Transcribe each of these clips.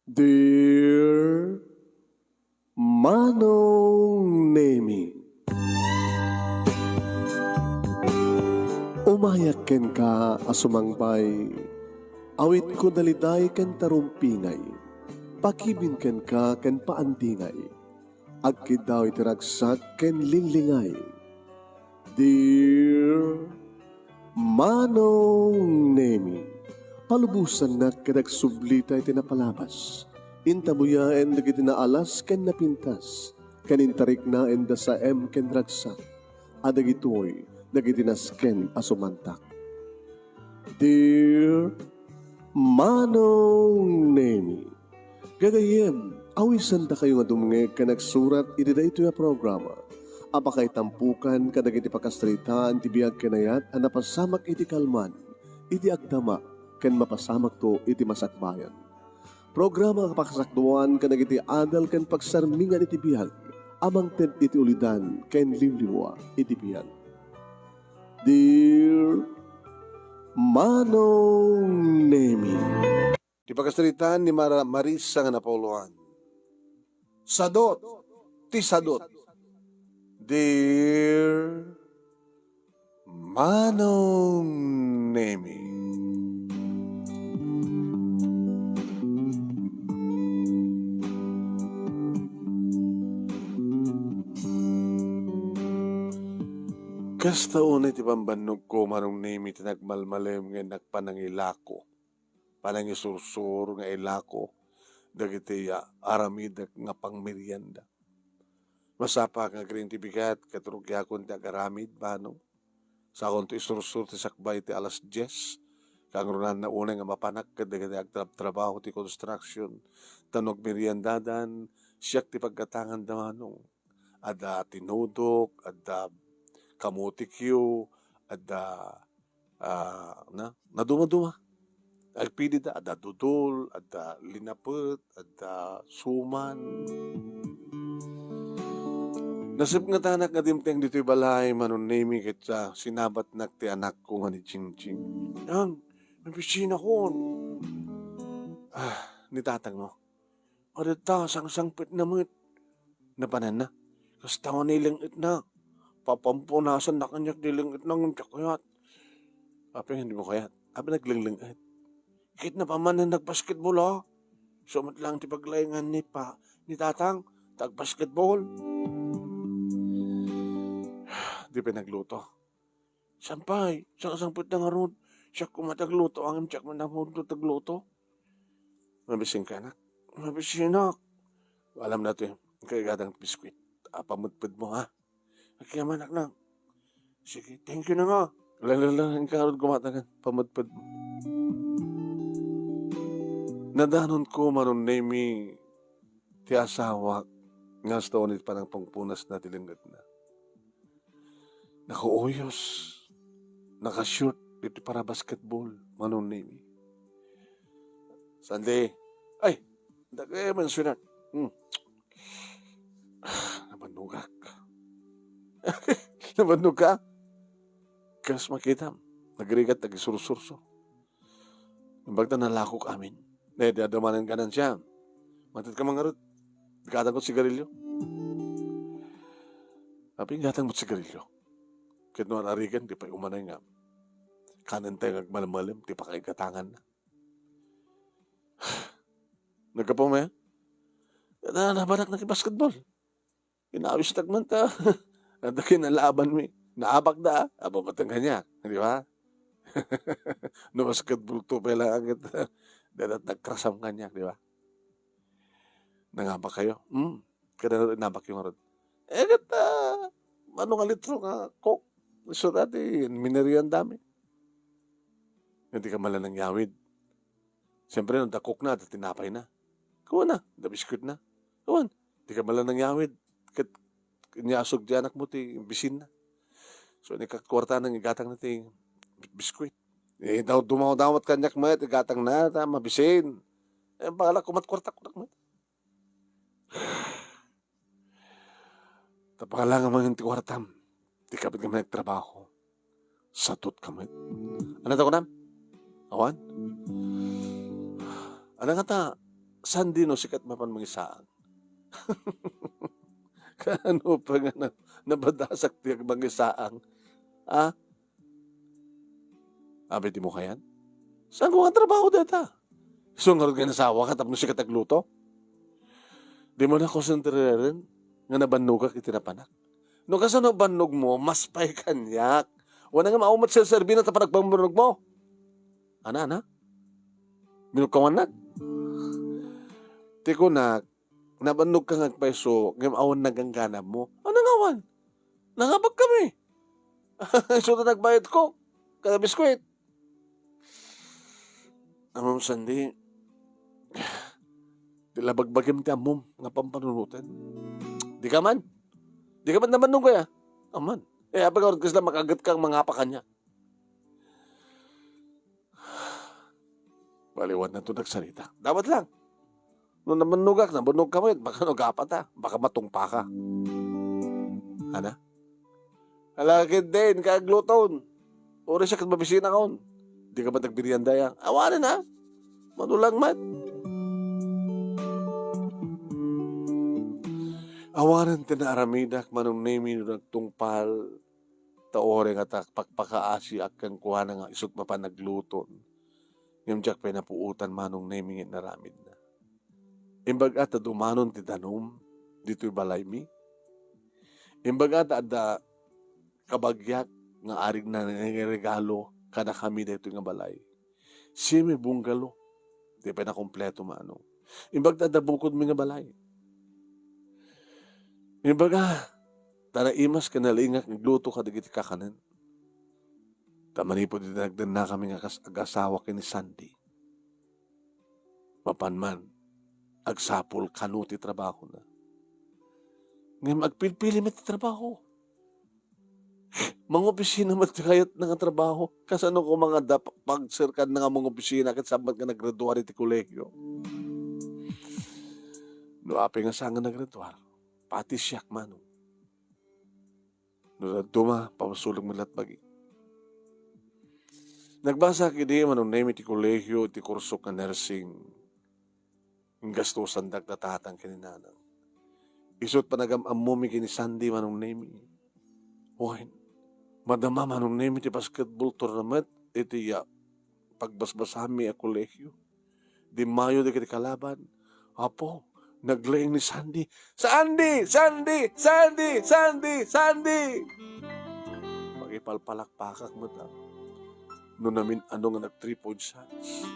Dear Manong Nemi, umayak ken ka asumangbay, awit ko daliday ken tarumpingay, pakibin ken ka ken paandingay, agkid daw itiragsak ken linglingay. Dear Manong Nemi, palubusan na kadagsublita iti napalabas. Intabuyaen dagiti naalas ken napintas. Kanintarik na enda sa ken ragsak. Adagitoy dagiti nasken asumantak. Dear Manong Nemi, gagayem, awisan da kayo nga dumngeg ka nagsurat iti daytoy a programa. Apakay tampukan kadagiti pakastrita ti biag kenayat a napasamak iti kalman, iti agdama, ken mapasamak to iti masakbayan. Programa kapakasakduan kadagiti adal ken pagsarmingan iti biag, amang ted iti ulidan ken liwliwa iti biag. Dear Manong Nemi, Di pagkasalitaan ni Marisa nga napauloan. Sadot, ti sadot. Dear Manong Nemi. Kasta unay ti pambanog ko Manong Nemi ti nagmalmalem nga nagpanangilako. Panangisursur nga ilako. Dagiti aramid nga pangmerienda. Masapa nga grintibigat katrugyakon ti agaramid bano. Sa akong ti isursur ti sakbay ti alas 10. Kangrunan na unay nga mapanak kadagiti agtrabaho ti construction. Tanog meriendadan siyak ti pagkatangan da manong. Ada tinudok, ada kamutikyo, ada naduma-duma. Agpili da, ada dudol, ada linapet, ada suman. Nasip nga tanak nga dimteng dito'y balay, Manong Nemi, kitsa sinabat nak ti anak ko nga ni Ching-Ching. Yang, may pisina ko. Ni tatang no. O dito, sang-sangpit na mo't. Napanan na. Kas taon nilingit na. Papampunasan na kanyak nilingit na ng kayat. Api, hindi mo kayat. Api naglingit. Kahit na pa man na nagbasketball ha. Sumat lang ti paglayangan ni tatang. Tag-basketball. Di pa nagluto. Sampay, sang-sangpit na nga ron. Siya kumatagluto. Ang siya kumatagluto tagluto. Mabising ka na. Mabising na. Alam na ito kaya gadang biskwit. Pamutpud mo ha. Kaya manak na. Sige, thank you na nga. Lang karod kumatagan. Pamutpud mo. Nadanon ko Manong Nemi ti asawa nga sa taon pa ng pangpunas na tilingat na. Nakauyos. Nakashoot dito para basketball Manong Nemi. Sunday. Ay! Dagay man sunat. Nabanugak. Nabanug ka? Kas makita. Nagrigat, nagisursurso. Nabagta nalakok amin. Dadamanan ka nan siya. Matid ka mga rod. Gatang ko sigarilyo. Tapi gatang mo sigarilyo. Kahit noon arigan, di pa umanay nga. Kanan tayo magmalamalim, di pa kayo gatangan na. Nagkapo mo yan? Nabanak na basketball. Inawis tagman ta. Nadakin na laban mo. Naabak da. Aba matang kanya. Di ba? No basketball to pala agad. Dadat nagkrasam kanya. Di ba? Nangabak kayo. Kada nabak yung rod. Gata. Ano nga litro nga coke. So dati, mineriyan dami. Hindi ka malanang yawid. Siyempre, nung dakok na, tinapay na. Kawan na, dabiskut na. Kawan, di ka malanang yawid. Nyasog di anak mo, ti bisin na. So, nikakwarta ng igatang na ti biskuit. Dumaw-dawat kanyak mo, igatang na, mabisin. Bala, kumat-kwarta ko na. Tapakala nga mga kwartam. Di kapit kami nagtrabaho. Satot kami. Ano ito ko na? Awan? Ano nga ta? Sandi no sikat mapan mangisaang. Kaano pa nga nabadasak tiyag mangisaang. Ah, abit mo kayan? Saan ko nga trabaho data? Sungarod nga nasawa ka tapos sikat agluto? Di mo na konsentreren nga nabannog ka itinapanak. No kasi no bannog mo, mas pay kanyak. Wala nga maumat sa servina sa panagpamurnog mo. Ana? Minukawan na? Tiko na, nabannog ka nga peso, ngam awan nagangganap mo. Ano nga awan? Nangabag kami. So na nagbayad ko. Kada biskwit. Amam sandi, tilabagbagim ti amom nga pampanunutan. Di ka man nabannog kaya. Aman. Apag kasi lang makagat kang mga kanya. Baliwan na ito nagsalita. Dapat lang. Nung nabanugak ka mo, baka nagapat ha. Baka matungpa ka. Ana? Alakit din, kagluton. Uri siya kat mabisina kaon. Di ka ba nagbirianda yan? Awanin ha. Manulang man. Awanan tinaramidak manong nemi nagtungpal. Taore nga pagpakaasi akan kuha na nga isot mapanagluton. Yung jak pa napuutan manong nemi naramid na. Imbag ata dumanon ti danom, dito'y balay mi. Imbag ata ada kabagyak nga arig na regalo kada kami dito nga balay. Simi bunggalo, di pa na kompleto maano. Imbag ada bukod mi nga balay. Imbag tara imas ka nalingak nagluto ka digiti kakanan. Tamani po dinagdan na kami nga ag-asawa kini Sandy. Mapanman, agsapol kanuti trabaho na. Ngayon agpilpili met trabaho. Mga opisina mat kayat nga trabaho. Kasano ko mga pagsirkan na nga mga opisina kat sabat nga naggraduar iti kolegyo. No api nga sanga naggraduar, pati siyak manong. No duma, papasulog mo lahat bagi. Nagbasa kini manong name iti kolegyo, iti kurso ka nursing. Ang gastusan dagdatatang kininanang. Isot panagam-amumi kini Sandy manong name. Wine. Madama manong name iti basketball tournament, iti pagbasbasami a kolegyo. Di mayo di kiti kalaban. Apo, naglayang ni Sandy. Sandy! Pagipalpalakpakak mo ta. No namin ano nga nag 3 point shots.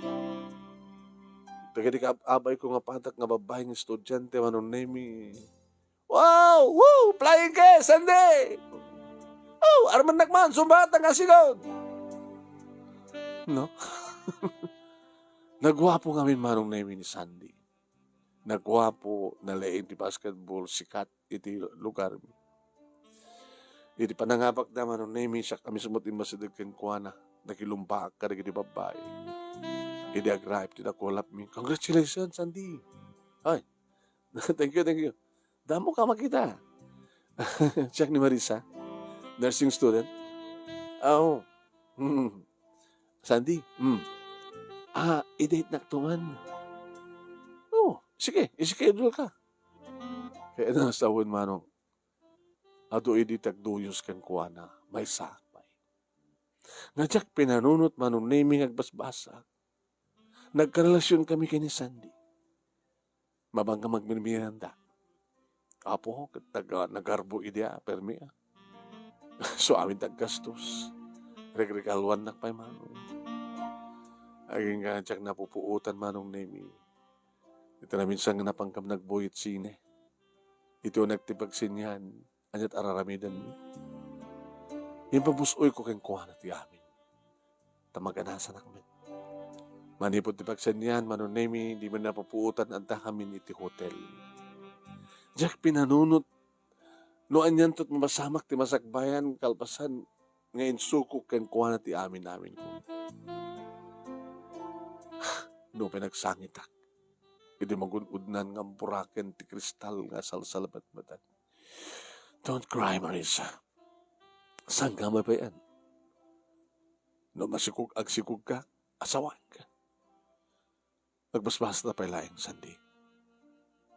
Dagiti abay ko nga patak nga babae ng estudyante manong name. Wow! Woo! Flying kiss! Sandy! Oh! Arman nakman! Sumbat ang asigod! No? Nagwapo kami manong name ni Sandy. Nagwapo na laing di basketball sikat iti lugar mi. Iti panangapak na manong name siya kami sumot imbasideg ken kuana. Nakilumbak ka naging babae. Hindi agrip, tinakulap mi. Congratulations, Sandy. Ay, thank you. Damo ka makita. Siya ni Marisa, nursing student. Oo. Sandy, i-date na tuman. Sige, ischedule ka. Kaya nasawin manong, ado iditag duyos kan kuana, may sakpay. Nga pinanunot manong naming agbasbasa. Nagkarelasyon kami kay ni Sandy. Mabangga magmirmiranda. Apo, nagarbo idea, permi. So amin taggastos. Regregaluan na pa'y manong. Aging nga tsak napupuutan manong nami. Ito na minsan nga napangkam nagboyit sine. Ito nagtipagsinyan. Anyat araramidan mo. Yung pabusoy ko kang kuha na ti amin. Tamag-anasan akmin. Manipot ti pagsanyan, manonemi, di man napapuutan ang tahamin iti hotel. Diyak pinanunot, no anyan to't masamak ti masakbayan, kalpasan, ngayon sukok kang kuha na ti amin namin ko. No pinagsangitak, hindi magunudnan ng buraken ti kristal nga salsalabat matan. Don't cry, Marisa. Saan ka pa yan? No agsikog ka, asawan ka. nagbasbas na pailaing Sandy.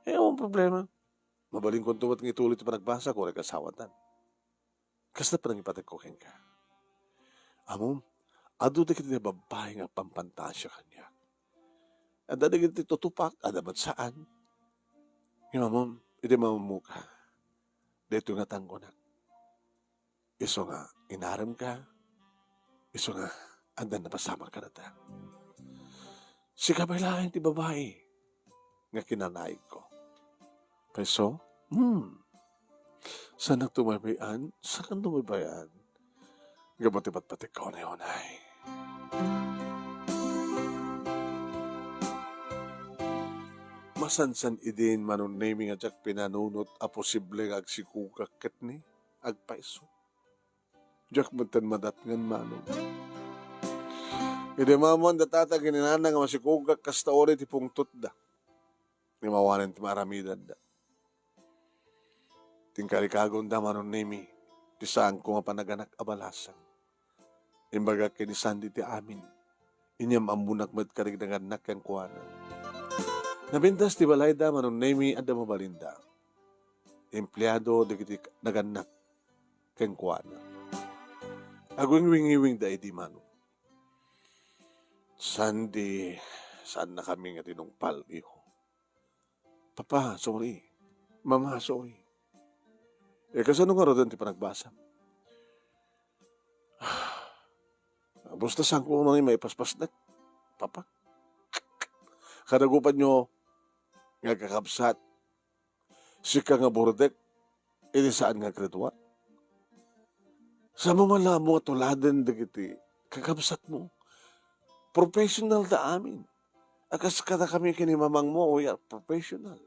Ang problema. Mabaling kong tuwat ng itulit pa nagbasa ko nag-asawatan. Kasta pa nang ipatagkuhin ka. Amom, ado da kita babae nga pampantasya kanya. At da kita tutupak, adabat saan. Yung amom, iti mamumuka. Dito nga tangko na. Iso nga, inaram ka. Iso nga, andan na pasama ka na ta. Si kabailain ti babae. Nga kinanaig ko. Peso? Saan ang tumaybayan? Saan ang tumaybayan? Gabati-bat-batik ko na yun ay. Masansan idin manon naming at jak pinanunot a posible nga agsikukak ket ni agpaiso. Jak matan madat ngan manon. Ide mamon datata gininana nga masikukak kasta ori ti pungtot da. Ni mawanan ti maramidan da. Tingkarikagon da manon nemi ti saan ko nga panaganak abalasang. Imbaga kini Sandy ti amin. Inyam ambunak met karigdangan nak yang kuana. Nabintas ti balay da manon nemi adda mabalinda. Empleyado digiti naganak ken kuana. Agwing-wingiwing da iti manon. Sandy, saan na kami nga tinungpal, iho? Papa, sorry. Mama, sorry. Kasano nga rodan ti panagbasa? Basta saan ko mga may paspas na, Papa. Kadagupan nyo nga kakabsat. Sika nga burdek, ini saan nga kredwa? Sa mamala mo nga tuladan dagiti, kakabsat mo. Professional da amin. Akas kada kami kinimamang mo, we are professional.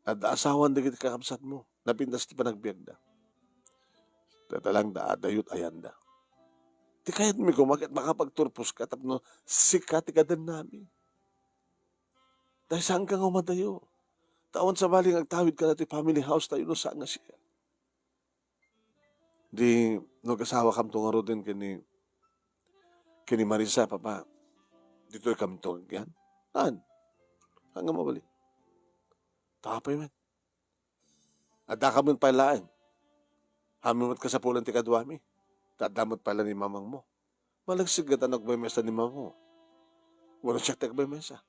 At asawan dagiti kakabsat mo, napindas ti panagbiag da. Tatalang da adayot ayanda. Ti kayat mi kumakit makapagturpos ka tapno sikat ti kadan namin. Dahil saan ka nga umadayo? Taon sa baling agtawid ka na ti family house tayo no saan nga siya. Di nag-asawa kam to nga ro din kini Marisa, Papa. Dito kam to yan. Saan? Hanggang mabalik. Tapay man. Ada ka man pailaan. Hamimot ka sa pulan ti kadwami. Tadamot pala ni mamang mo. Malagsig ka nagbay mesa ni mamang mo. Wala siya tagbay mesa.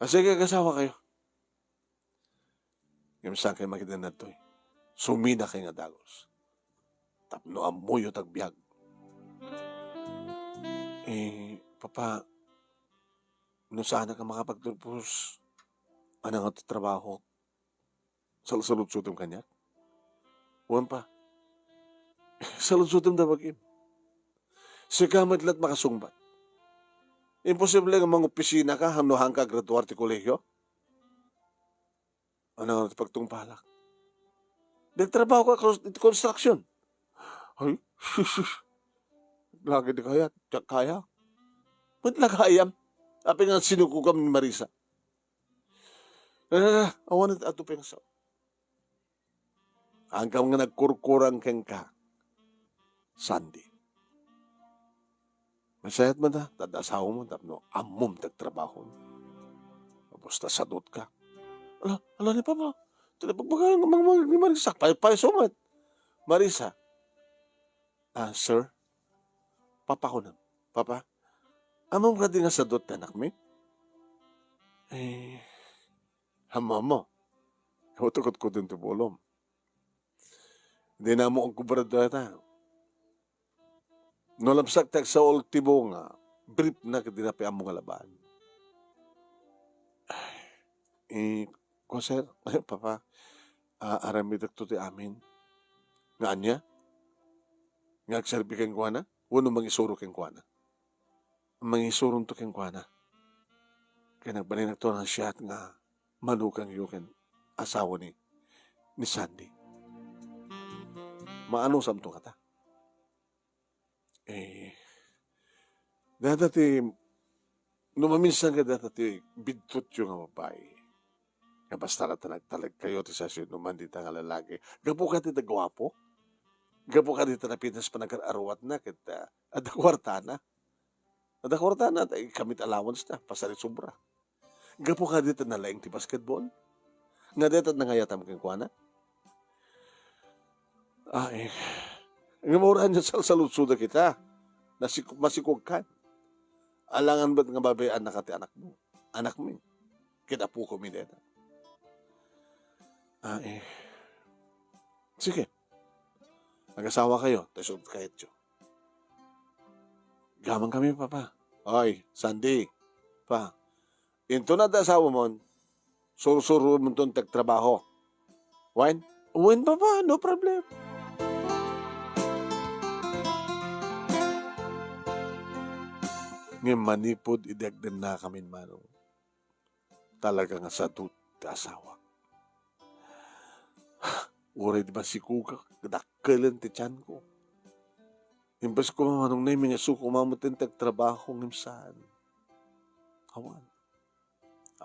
Sige, kasawa kayo. Yung saan kayo makita na ito eh. Sumina kayo nga dagos. Tapno amuyo tagbiag. Papa, no saan ka makapagturpos? Ano nga trabaho? Salud-sutum kanya? Huwag pa. Salud-sutum da bagim. Sigamat lat makasungbat. Imposible nga mga opisina ka, hamnohang ka graduar ti kolehyo? Ano nga pagtungpalak? Nagtrabaho ka di construction. Ay, lagi di kaya, tiyak kaya. Ba't lagayam? Api nga sinuko kami ni Marisa. Awan at ato pengsaw. Hanggang nga nagkurkurang keng ka, Sandy. Masayat man na, tadasaw mo, tapno, amom tagtrabaho. Basta sadot ka. Ala ni Papa, tinapagpagay ng mga ni Marisa, pay sumat. Marisa, sir, Papa ko na. Papa, amom ka din nga sadot na anak mi? Hamam mo. Hutukot ko din tibulom. Hindi na mo ang kubrada na. Nolamsak tag sa ultimo nga, brief na kadinapi ang mga laban. Sir, Papa, aramidak to ti amin. Nga anya? Nga agserbi keng kuwana? Wano mangisuro keng kuwana? Mangisurong to keng kuwana. Kaya nagbalinag to ng siyat nga manukang yuken asawa ni Sandy. Maano samto kata? Dati, numaminsan ka dati, bidtot yung nga babae. Nga basta na talag kayo ti sasyon naman di nga lalaki. Gapo ka ti gwapo? Gapo ka dito na pinas pa nag-arawat na kita. Ada kwarta na. Ada kwarta na. Kamit allowance na. Pasari sobra. Gapo ka dito na laing ti basketball. Nga dito at nangayatam kang kuwana. Ay. Nga maurahan niya sa salutsuda kita. Masikog ka. Alangan ba't nga babayaan na kati anak mo? Anak mo. Kita po ko mineta. Ay. Sige. Mag-asawa kayo. Tasod kahit yun. Gamang kami, papa. Oy, Sandy. Pa. Into na da asawa mo. Sur-suro mo itong tagtrabaho. Wine? Wine, papa. No problem. Ngayon manipod, idagdan na kami manong. Talaga nga sa asawa. Uray di ba si Kuka, kadakalan ti tiyan ko. Imbas ko mamanong na yung mga suko mamutin tagtrabaho ng saan. Awan.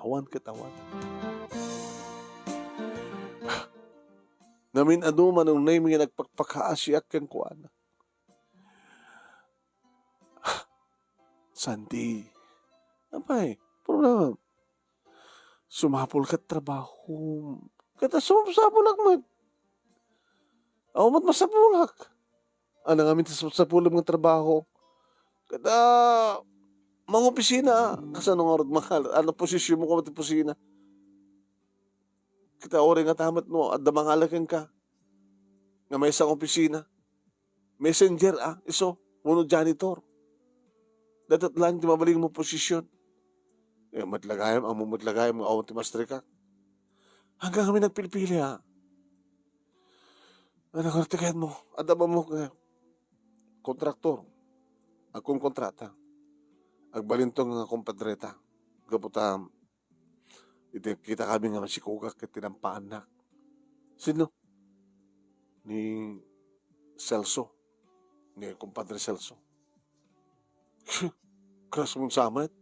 Awan katawan. Namin ano manong na yung mga nagpagpakaasyak kang kuana. Sandy. Abay, problema. Sumapol ka trabaho. Kata sumapulak mo. Ako mat masapulak. Ano nga minta sapulak ng trabaho. Kata mga opisina. Kasano nga rod mahal. Ano posisyon mo ka mati opisina. Kita ori nga tamat mo. At damangalakan ka. Nga may isang opisina. Messenger iso. Muno janitor. Datat lang ti mabaling mo posisyon. Matlagayam, ang mumutlagayam, ang awang ti mastrika. Hanggang kami nagpilipili Ano ka natikayan mo? Adaba mo kontraktor. Akong kontrata. Agbalintong nga kompadreta. Kaputa, kita kami nga masikugak at tinampaan na. Sino? Ni Celso. Ni kompadre Celso. Kras mong samat.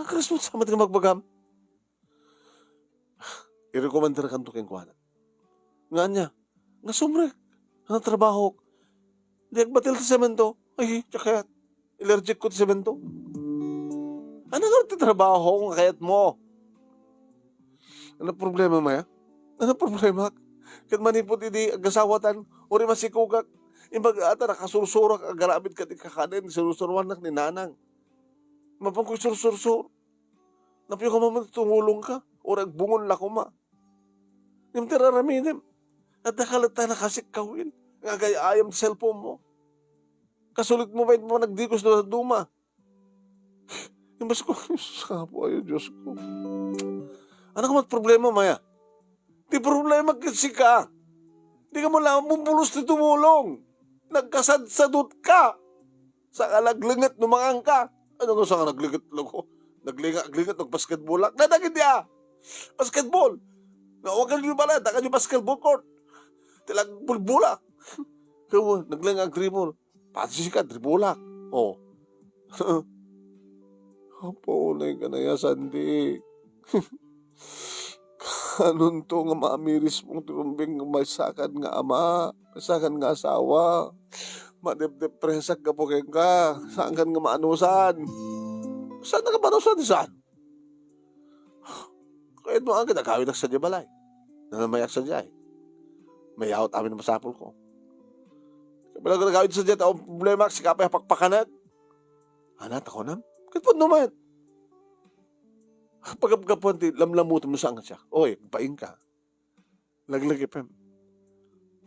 Kras mong samat nga magbagam. I-recommender ka ito keng kuwana. Nga niya, nga sumrek. Ang trabaho. Di agbatil sa semento. Ay, tsaka allergic ko sa semento. Ano nga trabaho nga kayat mo? Ano problema maya? Ano problema? Kat manipot hindi agasawatan. Uri masikugak. Imbag ata nakasursurak agarabit ka ti kakanin. Sursurwan nak ni nanang. Mapang ko'y sursur. Napiyo ka mamatutungulong ka. Uri agbungon la kuma. Yung tiraraminim. At nakalata na kasik kawin. Nga kaya ayam sa cellphone mo. Kasulit mo ba mo nagdikos na duma? Imbas ko, sapo ayo Diyos ko. Ano ka mat problema, Maya? Di problema kasi ka. Di ka mo lang mumpulos na tumulong. Nagkasadsadot ka. Sa kalaglingat numangang ka. Ano nga sa naglingat ko? Naglingat basketball. Nadagin niya. Basketball. Huwag ka nyo pala. Dakan yung basketball court. Tilag bulbulak. Kaya naglingat dribble. Pati ka, dribulak. Oh. Paulay ka na ya, Sandy. Kanon to nga maamiris mong turumbing masakan nga ama, masakan nga asawa, madep-depresak ka po ka, saan kan nga maanusan? Saan na ka maanusan? Saan? Kahit mo ang kinakawin na sa dya balay, nanamayak sa dya may out amin na masapol ko. Kapag nagkakawin sa dya, taong problema, sikapay hapakpakanat. Anak, ako nam? Kahit po naman. Pagkapuan ti lamlamutan mo saan siya. Oy, paing ka. Laglagi pem.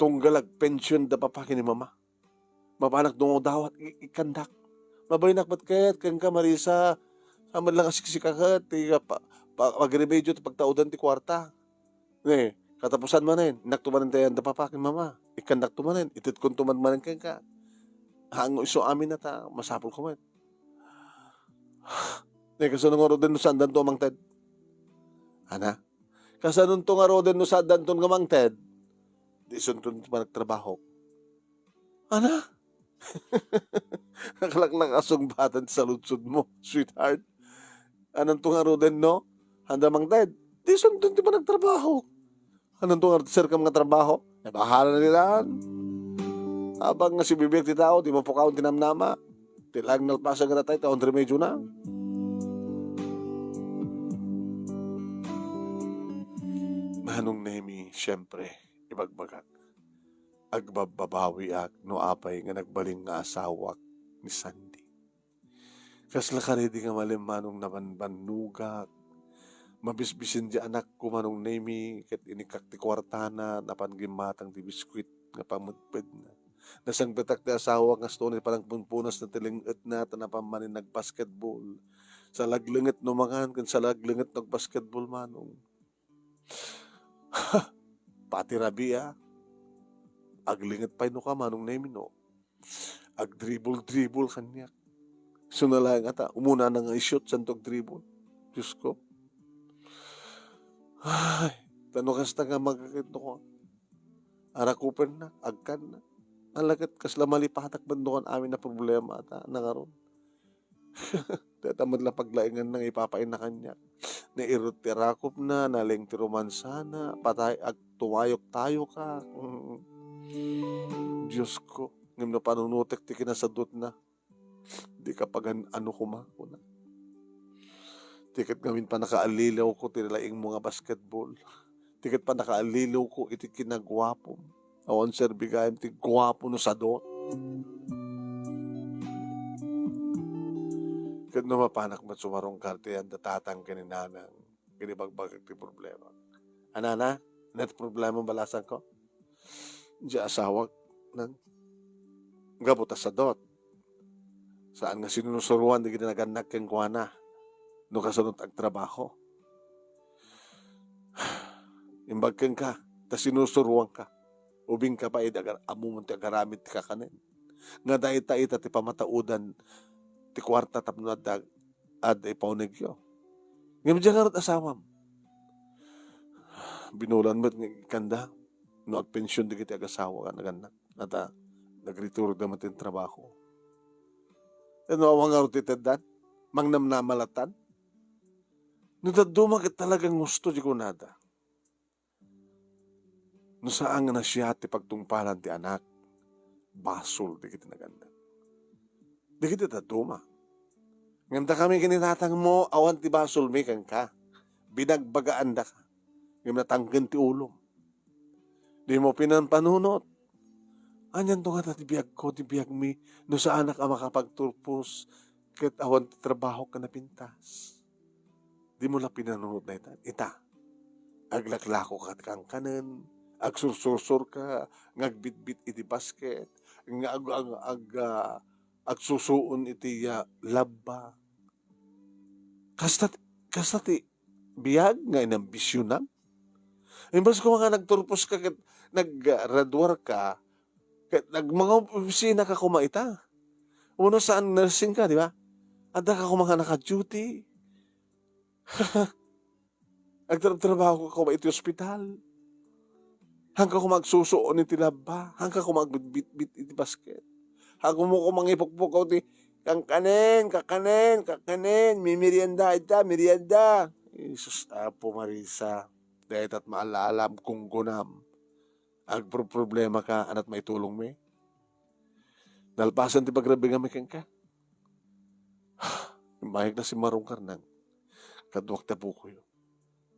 Tunggalag pension da papakin ni mama. Mabanak dungo dawat ikandak. Mabaynak ba't kahit kang ka Marisa. Samad lang asiksikakat. Pag-remedyo ti pagtaudan ti kwarta. Katapusan manin. Naktumanin tayo da papakin mama. Ikandak tumanin. Itit kong tumanmanin kang ka. Hango iso amin na ta. Masapol ko man. Kasunong nga roden no sandan to amang Ted. Ana? Kasunong to nga roden no sandan to nga mang Ted. Di suntun pa nagtrabaho. Ana? Nakalaklang asong batan sa lutsod mo, sweetheart. Anong to nga roden no? Handa mang Ted. Di suntun pa nagtrabaho. Anong to nga sir ka mga trabaho? Bahala na nila. Abang nga si bibig ti tao, di mo po kaon tinamnama. Tilang nalpasa nga tayo, taon remedyo na. Manong Nemi, siyempre, ibagbagak. Agbababawi ak no apay nga nagbaling nga asawak ni Sandy. Kasla ka rin nga malim manong nabanbanugak. Mabisbisin di anak ko manong Nemi, kat inikak ti kwartana, napangimatang ti biskwit nga pamagped na. Nasang betak ti asawa nga stone parang punpunas na tilingat na tanapamanin nagbasketball. Sa laglingat no mangan, kan sa laglingat nagbasketball manong. Pati rabia, aglingat pa no ka manong Nemi no. Ag-dribble kanya. So na lang ata, umuna na nga i-shoot santog dribble. Diyos ko. Ay, tanong kasta nga magkakit ko. Arakupen na, agkan na. Alagat kasla malipatak bandukan amin na problema ata nangaron. Tatamad lang paglaingan nang ipapain na kanya. Nairot tirakop na, naling tirumansa na, patay, tumayok tayo ka. Diyos ko, ngam na panunutek ti kinasadot na. Di kapag ano kumakuna. Tikat ngamin pa nakaalilaw ko tinilaing mga basketball. Tikat pa nakaalilaw ko iti kinagwapo. Awan sir bigayam ti gwapo no sadot. Kat no mapanak mat sumarong karte yan datatang kaninanang kinibagbagag ti problema. Anana, net problema balasan ko? Di asawag ng gabuta sadot. Saan nga sinusuruan di ginaganak keng kuwana no kasunod ang trabaho. Imbag keng ka, ta sinusuruan ka. Ubing ka pa idagar amo mo ti agaramit ti kakanen. Nga dahita ita ti pamataudan ti kwarta tapno ad ipaunegyo. Ngam diyan nga asawam. Binulan mo't kanda no agpensyon di kiti agasawa ka naganak. Nata nagrituro naman ti trabaho. Ano awang nga rutiteddan? Mangnamnamalatan? Nudaduma kat talagang gusto di ko nada. No saan nga na siya ti pagtungpalan ti anak, basol di kiti naganda. Di kiti daduma. Nganda kami kinitatang mo, awan ti basol may kang ka. Binagbagaan da ka. Ngam natanggan ti ulom. Di mo pinanpanunot. Anyan to nga ti biyag ko, ti biyag mi, no sa anak ang makapagturpos, ket awan ti trabaho ka na pintas. Di mo na pinanunod na ita. Aglaklako ka kang kanan, agsursur ka, ngagbitbit iti basket, agsusuon iti labba. Kasta ti biyag nga inambisyon na. Imbas ko nga nagturpos ka, nagradwar ka, mga opisina ka kumaita. Uno saan nursing ka, di ba? Ada ka mga naka-duty. Agtrabaho ka kumaita ospital. Hanggang ko magsusuon iti laba. Hanggang ko magbitbit iti basket. Hanggang mo ko mangipukpuk ko iti kakanen, merienda ita, merienda. Jesus, Apo Marisa, dahil at maalalam kung gunam. Agproblema ka, anat may tulong me. Nalpasan ti pagrabi nga may ka. Mahig na si Marong Karnang. Kaduwak ta po ko yun.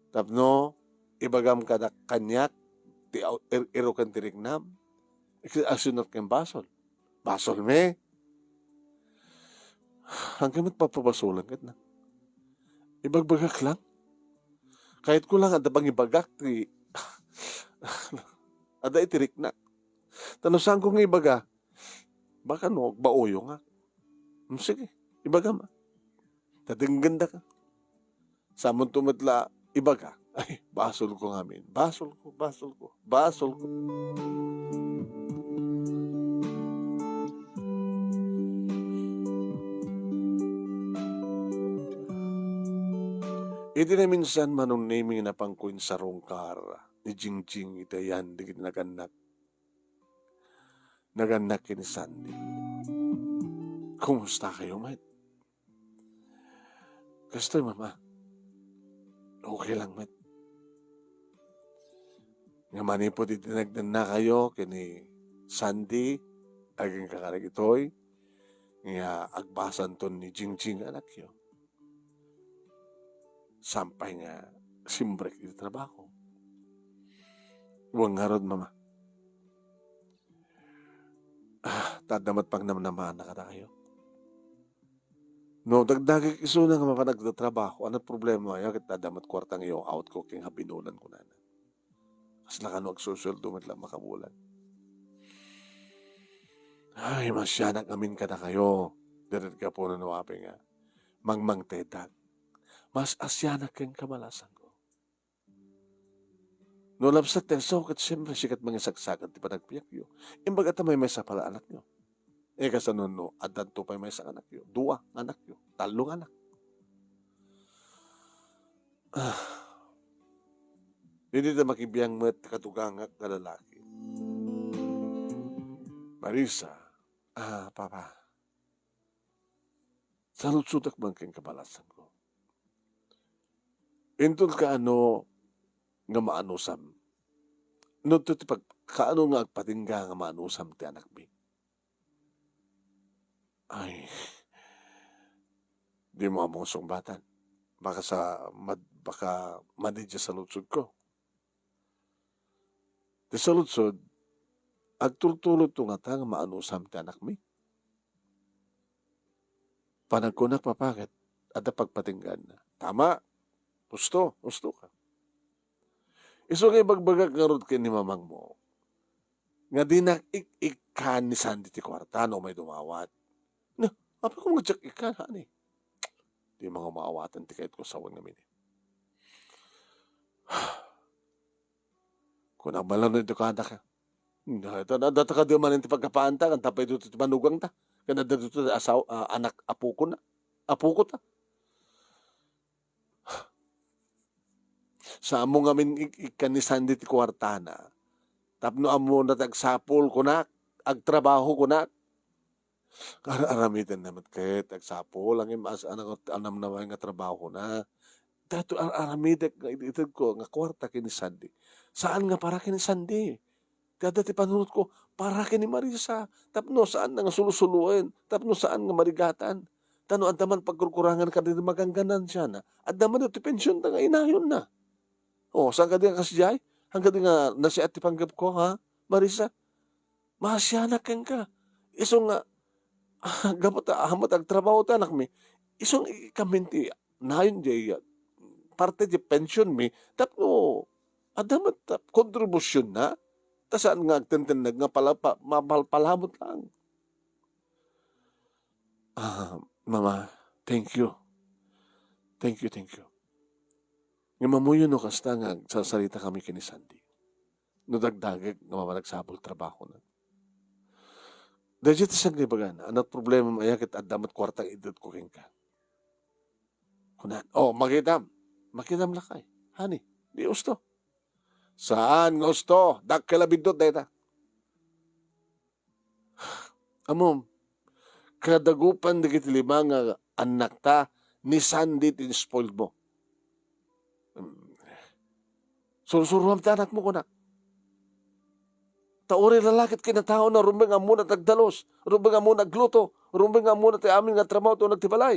Tapno, ibagam ka na kanyak, ti iro kan tirignam. Asunat kang basol. Basol me. Hanggang magpapabasulan ka na. Ibagbagak lang. Kahit ko lang, adabang ibagak, ada itirik na. Tanusan ko nga ibaga, baka no, bauyo nga. Sige, ibaga ma. Tading ganda ka. Samon tumatla, ibaga. Ay, basol ko nga min. Basol ko. Iti na minsan manong naming na pangkuin sa rongkar ni Jingjing itayan di naganak. Naganak ni Sandy. Kumusta kayo, mate? Kastoy, mama? Okay lang, mate. Nga mani po titinagdan na kayo kini Sandy, Aging kakarig ito'y nga agbasan ton ni Jingjing anak yo. Sampay nga simbrek iti trabaho. Huwag nga rod, mama. Tadamat pang namnamaan na kada kayo. No, dagdagig iso na nga mapanagtatrabaho. Ano problema? Yakit tadamat kwartang iyo out ko king habinulan ko na. Kas nakano agsusuldo man lang makabulan. Ay, masyanak amin ka na kayo. Dirit ka po na nawapi nga. Mangmang tedag. Mas asyanak kang kamalasan ko. No labsat ten so kat siyempre sikat mga saksakan ti panagpiyak yo. Imbaga tamay may sa pala anak nyo. Kasanon no, adan to pa may sa anak yo. Dua anak yo. Talong anak. Hindi na makibiyang met katugangak na lalaki. Marisa, papa. Salut-sudak man kang kabalasan ko. Intol ka ano nga maanusam. No to pag kaano nga agpatingga nga maanusam ti anak mi. Ay, di mo among sumbatan. Baka manidya sa lutsod ko. Di sa lutsod, agtultulot to nga ta nga maanusam ti anak mi. Panagkunak papakit at pagpatinggan na. Tama, gusto ka. Iso kay bagbagag nga rod kay ni mamang mo. Nga di na ikan ni Sandy ti kwarta no may dumawat. Na, apa kung nag-check ikan, hani? Di mga maawatan ti kahit ko sawang namin eh. Kung nagbalan na ito kada ka. Data ka di man ti pagkapaanta, kan tapay dito ti manugang ta. Kan dito ti anak apo ko na. Apo ko ta. Sa amo ngamin ikan ni Sandy ti kwartana. Tapno amo na tagsapol ko na, agtrabaho ko na. Aramitan naman kahit agsapol, ang imas anam naman nga trabaho ko na. Dato aramitan itag ko nga kwarta kini Sandy. Saan nga para kini Sandy? Kada ti panunot ko, para kini Marisa. Tapno saan nga sulusuluin? Tapno saan nga marigatan? Tano andaman pagkurkurangan ka din magangganan siya na. Andaman ito pensyon ta nga inayon na. O, saan ka din kasiyay? Hanggang din nga nasiat ti panggap ko, ha? Marisa, mahasyanak kang ka. Isong nga, gamot ahamat agtrabaho ta anak mi. Isong ikaminti, nayon di, parte di pension mi, tapno, adamat kontribusyon na, ta saan nga agtintinag nga mapalpalamot lang. Mama, thank you. Thank you. Nga mamuyo no kasta nga sasalita kami kini Sandy. No dagdagag nga mamanagsabol trabaho na. Dahil isang libagan, anat problema mayakit at damat kwartang idot ko rin ka. Kunan, makitam lakay. Hani, di gusto. Saan nga gusto? Dakkalabindot dahita. Amom, kadagupan dagit lima nga anak ta ni Sandy tin spoiled mo. Surusuruham ta anak mo kunak. Tauri lalakit kinatao na rumbeng amo na tagdalos, rumbeng amo nagluto, rumbeng amo na ti amin nga trabaho to nagtibalay.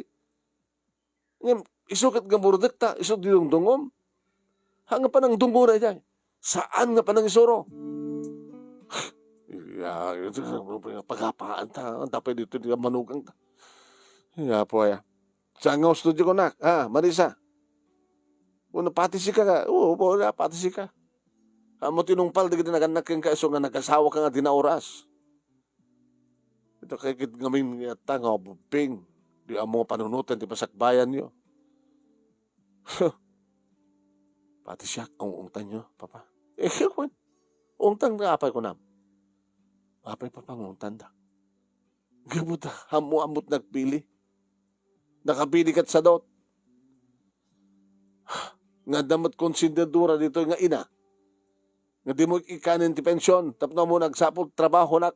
Ngayon, isukit nga murdak ta, isuk yung dungom. Hanga pa ng dungo na dyan. Saan nga pa ng isuro? Pagkapaan ta, dapat dito di manugang ta. Po ya. Saan nga studio ko na? Marisa. Una patisi ka. Oo, patisi ka. Amo tinungpal, di kita naganak kang kaiso nga nagkasawa ka nga di na oras. Ito kay kit ngamin nga nga bubing. Di amo panunutan, di pasakbayan nyo. Pati siya, ang ungtan nyo, papa. Kwan. Ungtan na apay ko nam. Apay papa, ungtan da. Gabuta, hamu-amot nagpili. Nakapili kat sa dot. Nga damat konsidadura dito nga ina. Nga di mo ikanin ti pensyon, tapno mo nagsapot trabaho nak.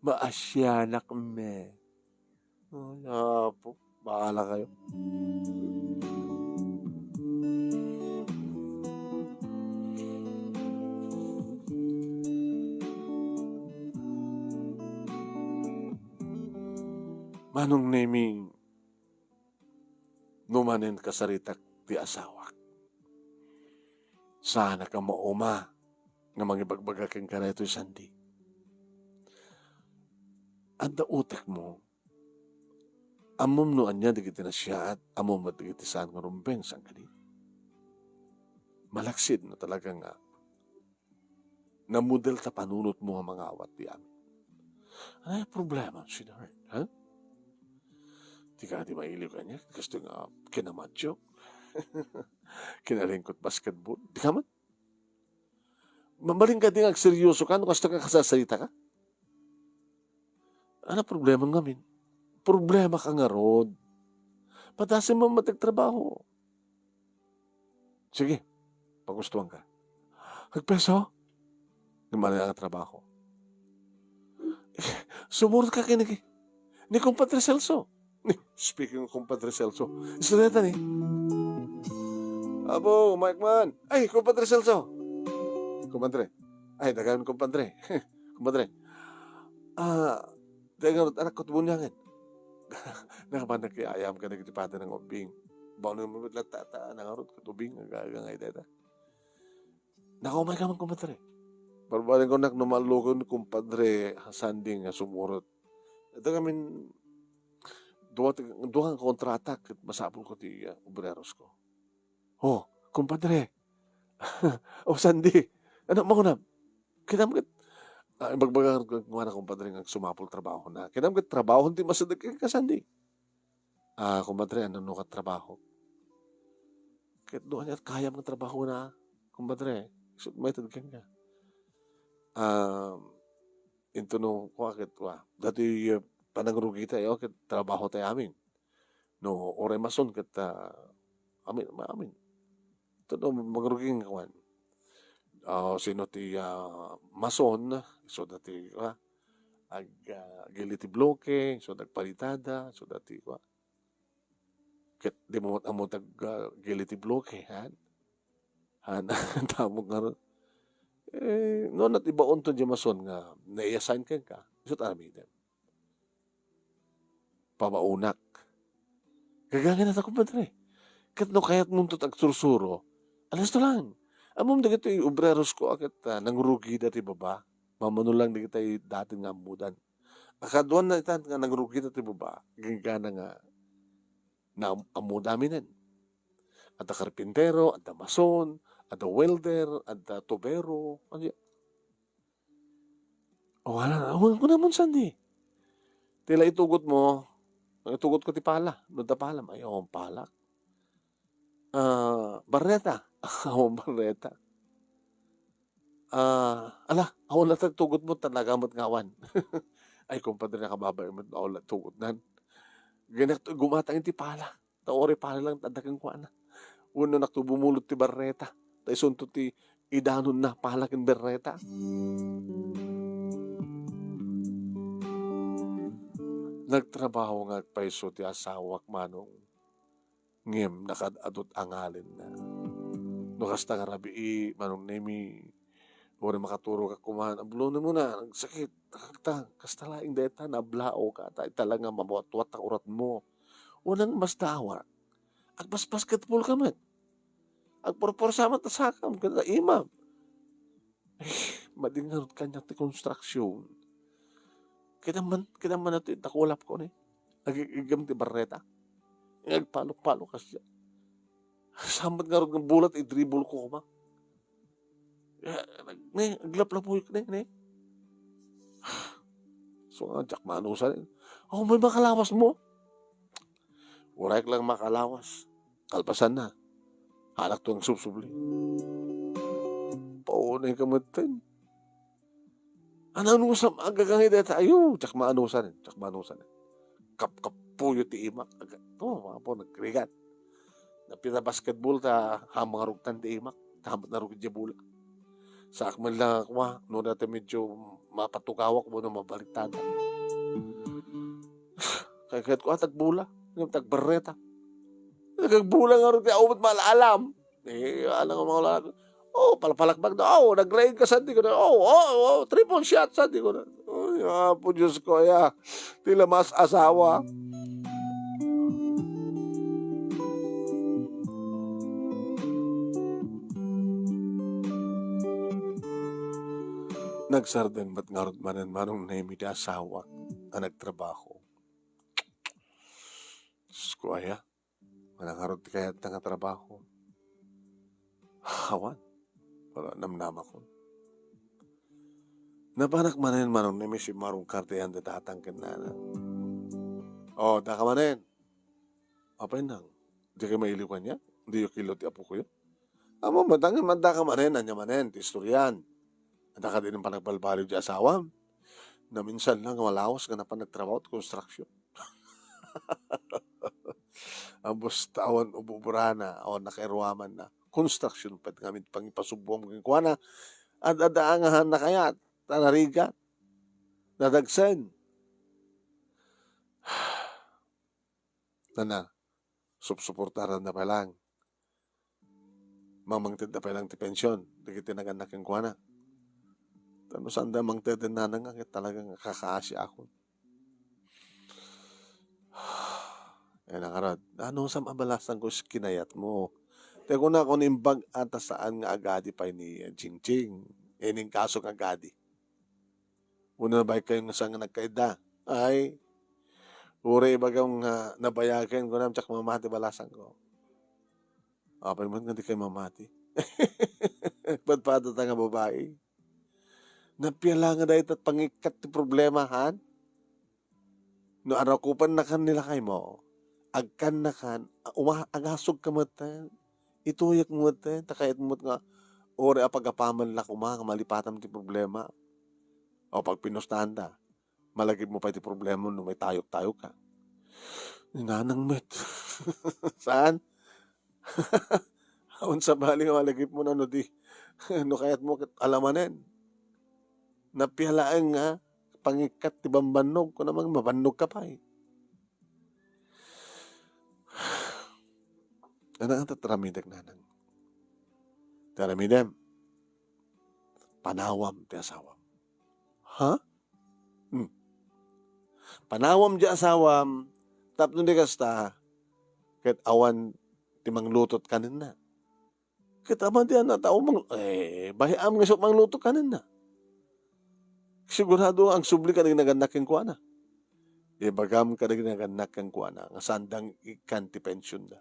Maasyanak me. Po, bahala kayo. manong naming numanin kasaritak ti asawak. Sana ka mauma nga mangibagbagaking ka na ito'y sandi. At utek mo, amom no anya digiti na siya at amom at digiti saan nga rumbeng sang kadi. Malaksid na talaga nga na model ta panunot mo ang mga awat di amin. Ano yung problema, sweetheart? Ha? Di ka di mailiw ka niya? Gusto nga kinamadyo? Kinalingkot basketball? Di ka man? Mamaling ka din ang seryoso ka? Ano gusto ka kasasalita ka? Ano problema ngamin? Problema ka nga rod. Patasin mo matagtrabaho. Sige, pagustuhan ka. Hagpeso? Naman ang trabaho. Sumurot ka kinig. Ni Compadre Celso. Speaking of Compadre Celso, istoreta ni. Abo, Mike Man. Ay, Compadre Celso. Compadre. Ay, dagan Compadre. Compadre. Dagan anak ko tubunyangan. Nakapanak kaya ayam ka nagtipada ng ubing. Bawa mo tata nangarot ka tubing agagangay data. Nakumay ka man Compadre. Barbarin ko nak numalukon Compadre Sanding nga sumurot. Ito kami duha kontrata ket masapul ko ti obreros ko. Oh, Compadre. Oh, Sandy. Ano mo na? Kinam ket bagbagan ko nga Compadre nga sumapul trabaho na. Kinam ket trabaho ti masadag ka Sandy. Compadre, ano no ka trabaho? Ket doon niya kaya mo trabaho na, Compadre. So, may tadkan ka. Into no ko ket dati panangrugi tayo ket trabaho tayo amin. No, ore mason ket amin. Ito no, magruging kawan. Sino ti mason, so dati giliti bloke, so nagpalitada, so dati ket di mo amo giliti bloke, han tamog nga no nat ibaon to di mason nga na-assign ka, so tarami dem. Pamaunak. Gagangin na ta Compadre. Ket no kayat mong tutag sursuro, alas to lang. Amom dagito yung obreros ko akit nangrugi dati baba. Mamano lang dagito yung dati nga amudan. Akaduan na itan nga nangrugi dati baba. Gagana nga na amudaminan. At the karpintero, at the mason, at the welder, at the tubero. Ano wala na. Huwag ko naman Sandy. Tila itugot mo. Itugot ko ti pala. Doon ta pala. Ayaw ang palak. Barreta. Barreta. Ako na tugot mo talagamot ngawan. Ay, Compadre, nakababay mo. Ako na tugot nan. Ganak gumatang ti pala. Taore pala lang tadakang kwa na. Uno naktubumulot ti Barreta. Taisunto ti idanon na palakin Barreta. Nagtrabaho nga paiso ti asawak manong ngem nakadadot angalin na. No kasta nga rabi manong nemi ore makaturo ka kumahan. Ablo na muna, nagsakit. Kasta laing deta nablao ka. Talaga mabuat-wat ang urat mo. Unang mas tawa. Agpas basketball ka man. Agporporsama ta sakam. Kada imam. Madingarot kanya ti construction. Kita man nato itakulap ko ni. Agigam ti Barreta. Agpalok-palok ka siya. Samad nga rin ng bulat, i-dribble ko kuma. Aglap-lapoy ka ni. So nga, Jack manusan. May makalawas mo. Uray lang makalawas. Kalpasan na. Halak to ang subsubli. Paunay ka matin. Ano sa agagangay data? Ayo, Jack manusan. Kapuyo ti imak. Mga po, nagkrigat. Na basketball ta hamang rugtan ti imak. Tamat na rugid jabula. Sa akman lang ako, no natin medyo mapatukawak mo na mabaliktad. Kaya ko tagbula. Tagbarreta. Nagagbula nga rin. Umot malaalam. Alam ko mga lalaki. Palapalakbag na. Nag-raid ka sandi ko na. Triple shot sandi ko na. Po Diyos ko, ya. Tila mas asawa. Nagsarden ba't ngarod manen manong naimi di asawa ang nagtrabaho. Diyos ko, aya. Manangarod kaya nga trabaho. Hawan. Wala namnama ko. Napanak manen manong naimi si marong kartehan da datang kenana. Oh, da ka manen. Apay nang. Di kayo mailiwan niya? Di yung kilot apo ko yun? Amo, madangan manda ka manen, anya manen, ti istoryan. Ada ka din ang panagbalbaliw di asawam. Na minsan lang malawas ka na pa nagtrabaho at construction. Ang bustawan ububura na o nakairwaman na. Construction pa gamit pang ipasubuang mga kuha na. At adaangahan na kaya. Tanarigat. Nadagsen. Na supsuportaran na pa lang. Mamangtid na pa lang ti pensyon. Di tinaganak yung kuha na. Tano saan da mangtid na nga talagang kakaasi ako. Yan ang arad. Ano sa mabalasan ko kinayat mo? Teko na kung imbag ata saan nga agadi pa ni Ching Ching. Ining kaso nga agadi. Una na ba kayo nga saan nga nagkaida? Ay, ure bagang nabayagan ko na tsak mamati balasan ko. Apay mo nga di kayo mamati. Ba't pa ito nga babae? Napiyala nga dahil at pangikat ti problema, han? No araw kupan na kan nila kay mo, agkan na kan, agasog ka mo tayo, ituyak mo tayo, takayat mo nga, ore apagapaman la kuma, malipatan ti problema. O pag pinustahan da, malagib mo pa ti problema no may tayok-tayok ka. Nanang met. Saan? Aun sa bali nga malagib mo na no di, no kayat mo alamanin. Napihalaan nga, pangikat ti bambanog ko namang mabanog ka pa eh. Ano ang tatramidag nanang? Taramidem, panawam ti asawam. Ha? Panawam ti asawam, tapno di kasta, ket awan ti manglutot kanin na. Ket aman ti na tao bahiam nga sok manglutot kanin na. Sigurado ang subli ka nagananak kang kuana. Ibagam ka nagananak kang kuana. Nga sandang ikan ti pension da.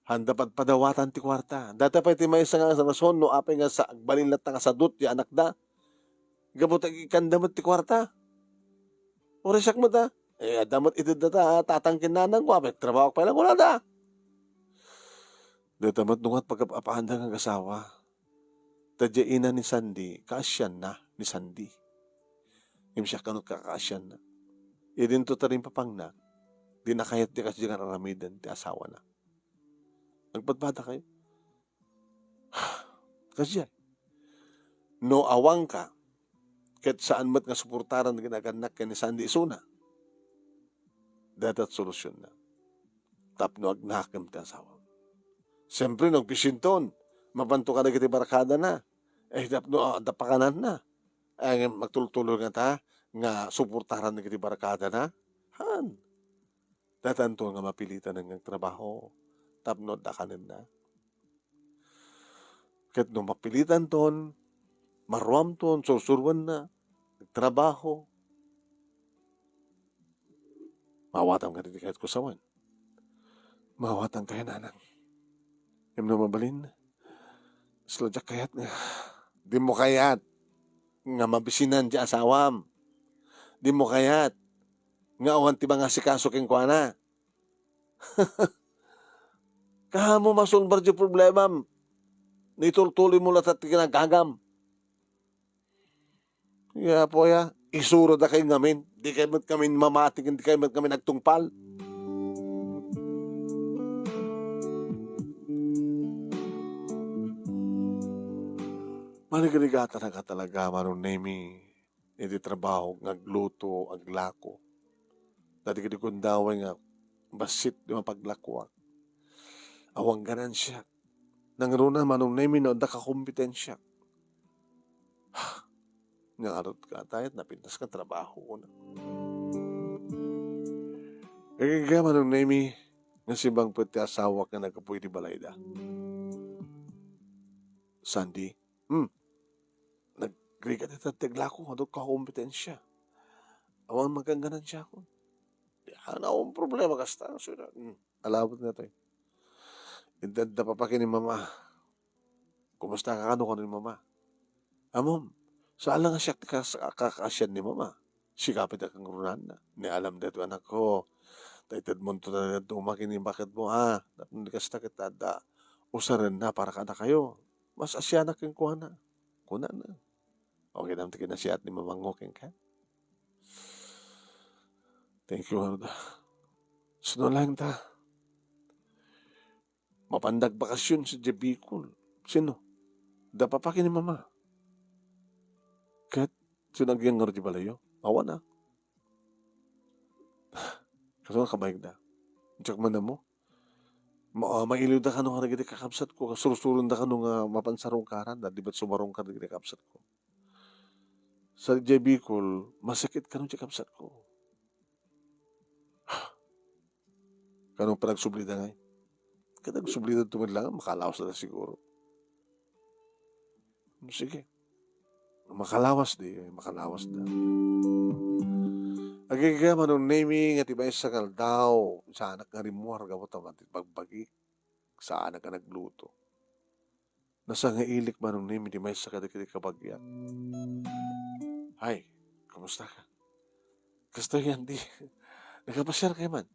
Handa padawatan ti kwarta. Data pa iti may nga sa rason no apay nga sa balilat nga sadot ti anak da. Gabot ikan damot ti kwarta. Oresak mo da. Damot ito data tatangkin nanang ko. Apay trabaho pa lang wala da. Data matnungat pagkapapahanda ng asawa. Tadyaina ni Sandy, kaasyan na ni Sandy. Yung siya kanot kakaasyan na. Idin to tarin papang na, di nakayat di kasi nga raramidan, ti asawa na. Nagpadbada kayo. Kasi no awang ka, kahit saan mat nga suportaran na ginaganak ka ni Sandy isuna, datat solusyon na. Tapno agnakam ti asawa. Siyempre, nagpisinton, mabanto ka na kiti barakada na. Tapno, dapakanan na. Ay, magtultulo nga ta, nga suportaran na kiti barakada na. Han. Datanto nga mapilitan ng trabaho. Tapno, dakanin na. Kahit no mapilitan ton, maruam ton, sursurwan na, trabaho. Mawatang ka dito kahit kusawan. Mawatang kaya nanang. Yung na mabalin. Slodyak kayat nga. Di mo kayat. Nga mabisinan di asawam. Di mo kayat. Nga awan ti mga sikaso king kuana. Kahamo masulbar di problema. Nitultuloy mo lahat at kinagagam. Kaya po ya, isuro da kayo ngamin. Di kayo mat kami mamating, di kayo mat kami nagtungpal. Manigrigata na ka talaga, manong nemi, iti trabaho, ngagluto, aglako. Dati kiti kundaway nga, basit di mapaglakwak. Awang ganan siya. Nangruna manong nemi no, da ka kompetensya. Nga arot ka tayat napintas ka trabaho ko na. Kaya manong nemi nga si bang pati asawa ka nagkapuy di balay da. Sandy, nagkrikat ita tegla ko adto ka kompetensya. Awan magangganan siya ko. Ano akong problema kasta. Alabot na to. Idad na papakin ni mama. Kumusta ka kano ni mama? Amom, saan lang siya kakasyan ni mama? Sikapit akang runan na. Ni alam dito anak ko. Taitad mo to na dumakin bakit mo ha? Hindi kasta kita da. Usaran na para ka na kayo. Mas asya na kang kuha na. Kuna na. Okay naman tikin na siya at ni mamangoking ka. Thank you, Lord. Sunod lang ta. Mapandag bakasyon sa Jebicol. Sino? Da papakin ni mama. Kat, sinagyang nga di balayo. Awa na. Kaso nga kabayag da. Tsak man na mo. Mailiw da ka nung haragiti kakabsat ko. Kasursurun da ka nung mapansarong karan. Di ba't sumarong ka nagiti kakabsat ko. Sa Jebicol, masakit ka nung kakabsat ko. Kanong panagsubli da ngay. Kadang subli na tumid lang, makalawas na siguro. Sige. Makalawas makalawas na. Agigaya manong naming at iba isa kal daw, sa anak nga rimuar gawat ang pagbagi, sa anak nga nagluto. Nasa nga ilik manong naming di may isa kadikiti kabagyan. Ay, kamusta ka? Kasto yan di. Nagkapasyar kayo man.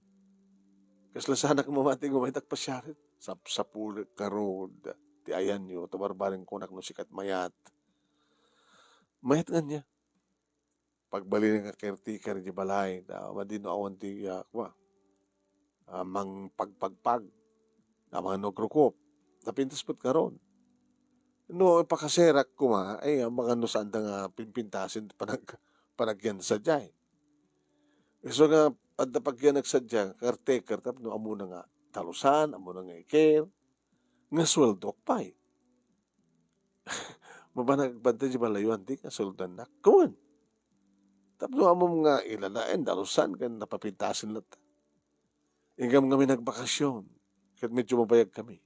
Kasla sa anak mamating umay tagpasyarit. Sa pulik karod. Ti ayan nyo, tabarbaring kunak no sikat mayat. Mayat nga niya. Pagbali nga caretaker di balay, madino awan ti mang pagpagpag, na mga nogrukop, napintas pot karon. No, pakaserak ko ay mga no saan nga pinpintasin panagyan sa jay. So nga, at napagyan nagsadya, caretaker, tapos no, amo na nga talusan, amo na nga i-care, nga sweldo pa eh. Mabanagbanta di balayuan, di nga sweldo na. Kawan. Tapos amo nga ilalain, dalusan, kan napapintasin lang. Ingam kami nagbakasyon, kahit medyo mabayag kami.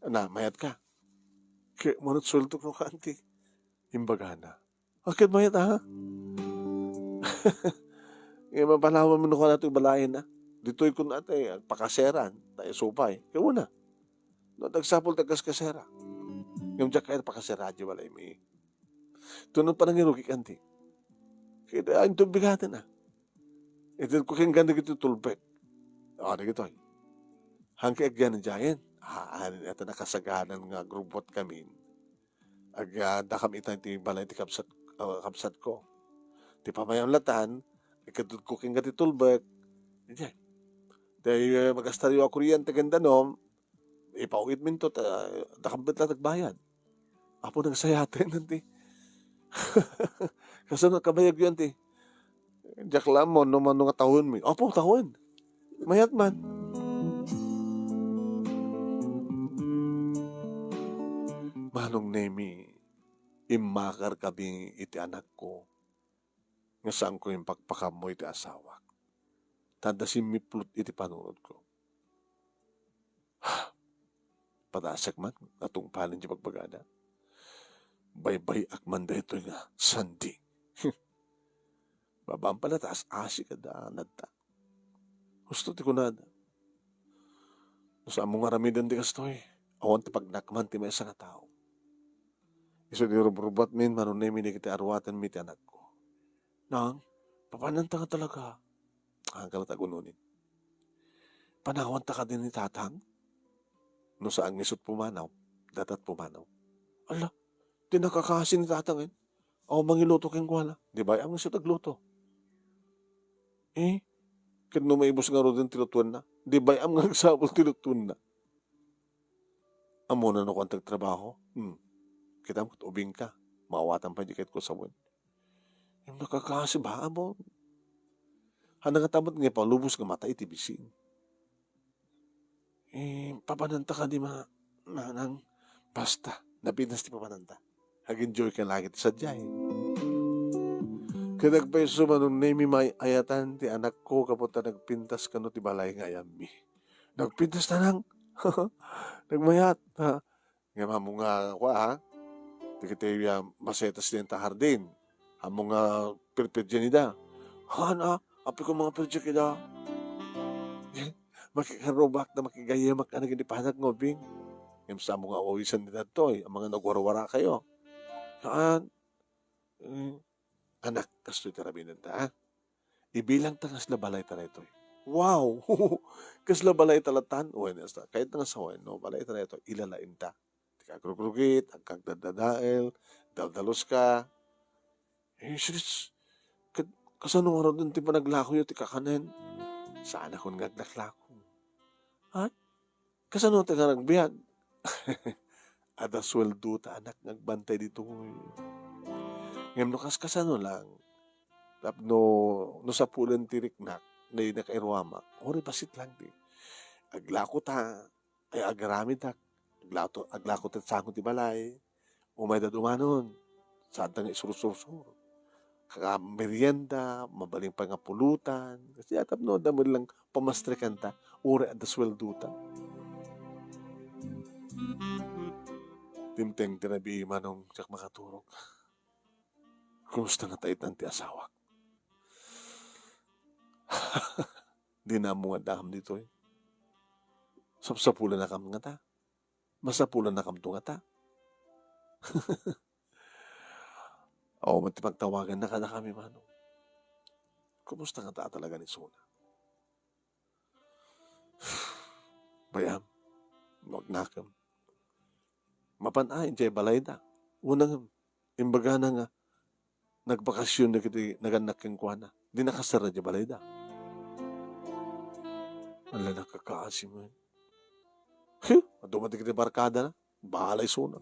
Mayat ka. Kaya munot sweldo ko ka, anti. Imbaga na. Bakit mayat ha? Ngayon mapanawan mo na natin balahin na. Dito'y kung natin, pakaseran, tayo supay. Kaya una. No, nagsapol tagas kasera. Yung diyak kaya pakasera, di walay may. Tunod pa nang inuki kanti. Kaya ang tubigatan na. Ito ko kayong ganda kito tulpek. O, na gito. Hangki agyan na dyan. Ito nakasaganan nga grupot kami. Dakam itang ti balay ti kapsat ko. Ti pamayang latan, ikadud ko kayong gati tulpek. Diyan. Dahil magastaryo ako riyan tagand ipauwit min to, nakambit lang nagbayad. Apo nagsayatin nanti. Kasi nakabayag yun ti. Diyak lang mo, no nga tahon mi. Apo, tahon. Mayat man. Manong nemi, imakar kami iti anak ko. Nga saan ko yung pagpakam mo iti asawa. Tanda si miplut iti panunod ko. Patasak man, atong panin di pagbagada. Baybay akman da ito nga, Sandy. Babaan pala taas asi ka da, nagta. Gusto ti kunada. Sa among aramidan di kastoy, awan ti pagnakman ti may isa nga tao. Iso di rubat min, manunay min kita arwatan mi ti anak ko. Nang, papananta ka talaga. Ang kalatagununin. Panawan ta ka din ni tatang? No saan ngisot pumanaw, datat pumanaw. Ala, di nakakasin ni tatang eh. Ako mangiluto keng kwala. Di ba? Ang ngisot agluto. Kaya no maibos nga rin tinutuan na. Di ba? Ang nagsabol tinutuan na. Amo na no kung trabaho. Kita mo, ubing ka. Mawatan pa di kahit ko sa buwan. Yung nakakasi ba? Amo. Hanang katamot nga pa, lubos nga mata itibisin. Papananta ka di nang basta. Napintas ti papananta. Hag-enjoy ka lagi ti sadyay. Kadagpayso manon nemi may ayatan ti anak ko kaputa nagpintas kano ti balay nga ayam mi. Nagpintas na lang. Nagmayat. Ha? Nga mamo nga kwa ha. Di kita masetas din ta hardin. Amo nga pirpidya nida. Hana, api ko mga pirpidya kita. Makikarobak na makigayamak ka na ginipanak ngobing. Yung sa mga awisan nila to'y, ang mga nagwarawara kayo. Saan? Anak, kastoy tarabinan ta, ha? Ibilang tangas na balay ta na ito. Wow! Kasla balay talatan. Uwen, kahit nga sa uwen, no? Balay ta na ito, ilalain ta. Tikagrugrugit, ang kagdadadael, daldalos ka. Sis, kasano nga rin ti panaglako yun, ti kakanen. Saan akong naglaklako? Ha? Kasano ti nga nagbiyag? Ada sweldo ta anak nagbantay dito. Ngem no kasano lang. No sa pulan tiriknak na nakairwama. Ori basit lang di. Aglako ta. Ay agarami ta. Aglako ta sango ti balay. Umay da dumanon. Saan ta nga isursur-sur. Kaka merienda, mabaling pangapulutan. Kasi atap no, damo lang pamastrikan ta. Uri ada sweldo ta. Timteng tinabi manong siyak makaturog. Kumusta na tayo ti asawak? Di na mo nga daham dito eh. Sapsapulan na kam nga ta. Masapulan na kam to nga ta. Oo, matipagtawagan na ka na kami manong. Kumusta nga ta talaga ni Suna? Bayam, magnakam. Mapanain jay balay da. Unang imbaga na nga nagbakasyon na kiti naganak keng kuana. Di nakasara jay balay da. Wala nakakaasi mo. Dumati kiti barkada na. Bahalay Suna.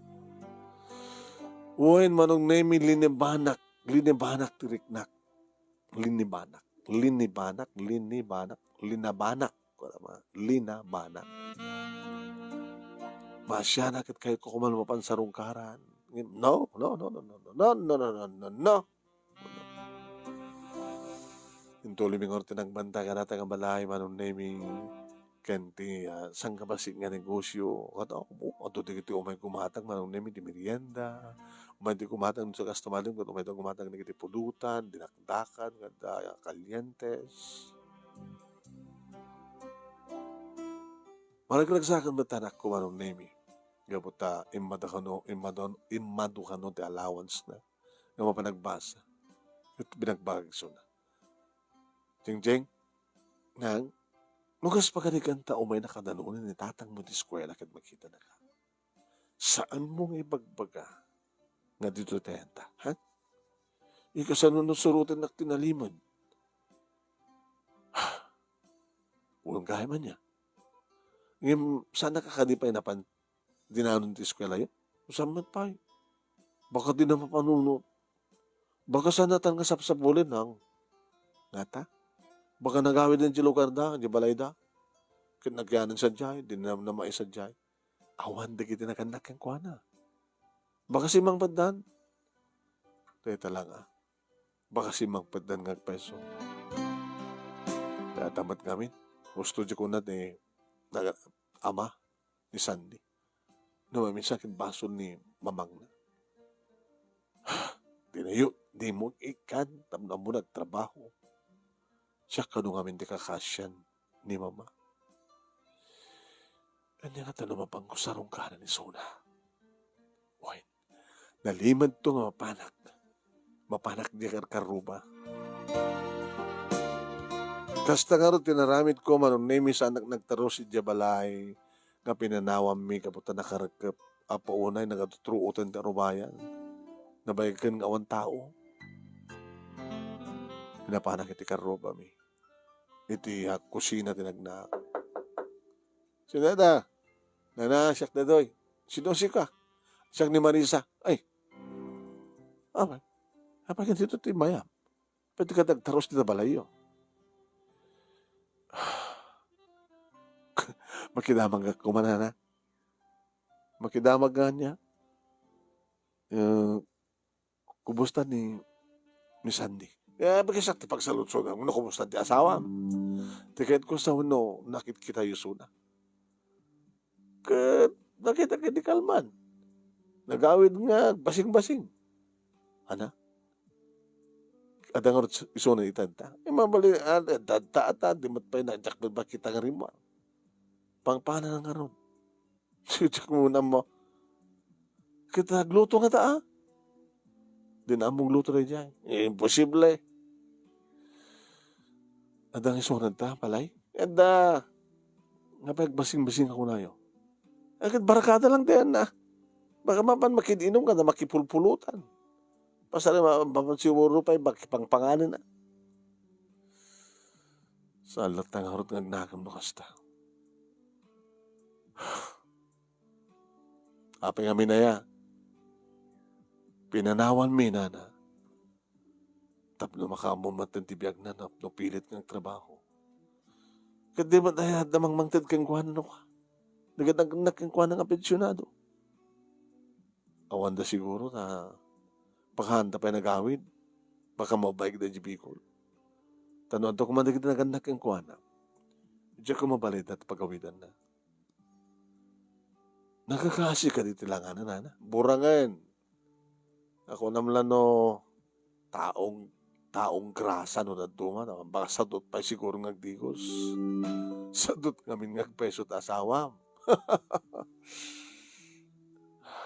Uwain manong nemi linibanak tiriknak. Linabanak. Masya na kit kahit ko kumalmapan sa rungkaran. No. Intuli ming orte ng banta ka natin ang balay manong naming kanti sang kabasik nga negosyo. Kato di kiti umay kumatang manong naming di merienda. Umay di kumatang sa kastumalim kat umay di kumatang na kiti pulutan, dinakdakan, kada kalientes. Maragagsakan ba tanak ko manong nemi? Gabuta imadukano ti allowance na. Nga mapanagbasa. Ito binagbagso na. Jeng, nang, nugas pagkanigan ta umay nakadanunin ni tatang mo di eskwela kat makita na ka. Saan mo nga ibagbaga nga dito tayanta, ha? Ikasano nusurutin na tinaliman. Ulang gaya man niya. Ngayon, sana kakadipay na dinanon ti eskwela yun. Usaman pa yun. Baka di na mapanunod. Baka sana tang kasapsapulin hang. Ngata? Baka nagawid din ti lugar da, di balay da. Kinagyanan sa jay, di na maisa jay. Awan da kita nakanak yung kuana. Baka si Mang Paddan. Teta lang Baka si Mang Paddan ngagpeso. Kaya tamat kami. Gusto di ko na ama ni Sandy. Namamisak yung baso ni mamang na. Di mo ikan, tamna mo nagtrabaho. Siya kanong amin di kakasyan ni mama. Kanya nga tanong mapang kusarong ka na ni Sona. Uy, nalimad to nga mapanak. Mapanak di karkaruba. Kasta nga rin tinaramid ko manong nemi sa anak nagtaro si Jabalay nga pinanawam mi kaputa nakaragkap apaunay nagatutruutan ti arubayan nabayagkan nga awan tao. Pinapanak iti karuba mi. Iti kusina tinagnak. Sinada, siyak na doy. Sino si ka? Siyak ni Marisa. Ay, apa dito ti mayam? Pwede ka nagtaros dito balayo. Makidamag ka kumanana. Makidamag nga niya. Eh, kumusta ni Sandy? Bagisak ti pagsalutso na, no, kumusta ti asawa? Tiket ko sa uno, nakit kita yusuna. Kat, nakita ka di kalman. Nagawid nga, basing-basing. Ana? Adang iso na itanta. Mabali, data, di mat pa na, jak ba kita nga rin mo. Pangpana na nga ron. Siyak muna mo. Kita nagluto nga taa. Di na among luto na dyan. Imposible. Adang iso na ta, palay. Nga basing-basing ako na yun. Agad barakada lang din na. Baka mapan makidinom ka na makipulpulutan. Pasari mapan siguro pa makipangpanganin na. Sa alat ng harot ng nagam no kasta. Apay nga minaya. Pinanawan mina na. Tapno makamon matintibiyag na no pilit ng trabaho. Kadi man ay damang mangtid kang kuhan no ka. Nagadagnak kang kuhan ng apensyonado. Awanda siguro na paghanda pa nagawid. Baka mabaig na jibikol. Tanuan to kumandag na naganak kang kuhan na. Diyan ko mabalid at pagawidan na. Nakakasi ka dito lang na. Burangan. Ako naman no taong grasa no na duman. Baka sadot pa siguro ngagdigos. Sadot ngamin ngagpeso at asawam.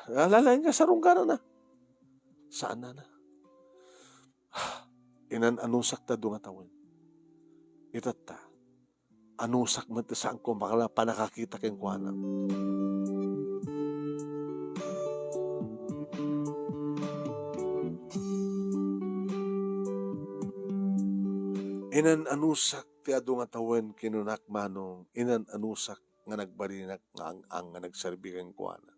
Alalain ka sarong ka na. Saan na? Inan anusak ta dungatawin. Itata. Anusak mo saan ko bakala panakakita keng kuana. Inan anusak ti adu nga tawen kinunak manong inan anusak nga nagbarinak nga ang nga nagserbi keng kuana.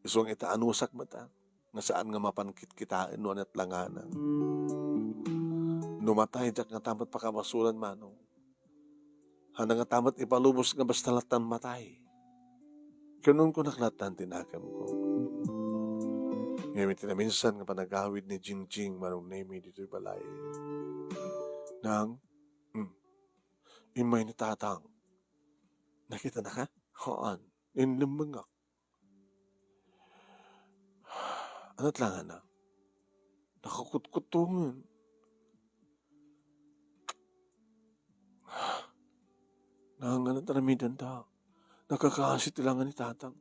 Isong ita anusak mata nga saan nga mapankit kitain no anat langana. Numatay jak nga tamat pakabasulan manong. Handa nga tamat ipalubos nga bastalatan matay. Ganun ko naklatan tinakam ko. Ngayon na minsan nga panagawid ni Jingjing manong nemi dito'y balay. Nang, imay ni tatang. Nakita na ka? Haan, inlimang nga. Anat lang na? Nakakutkutungan. Nanganganat na namidan ta. Nakakahasit ilangan ni tatang.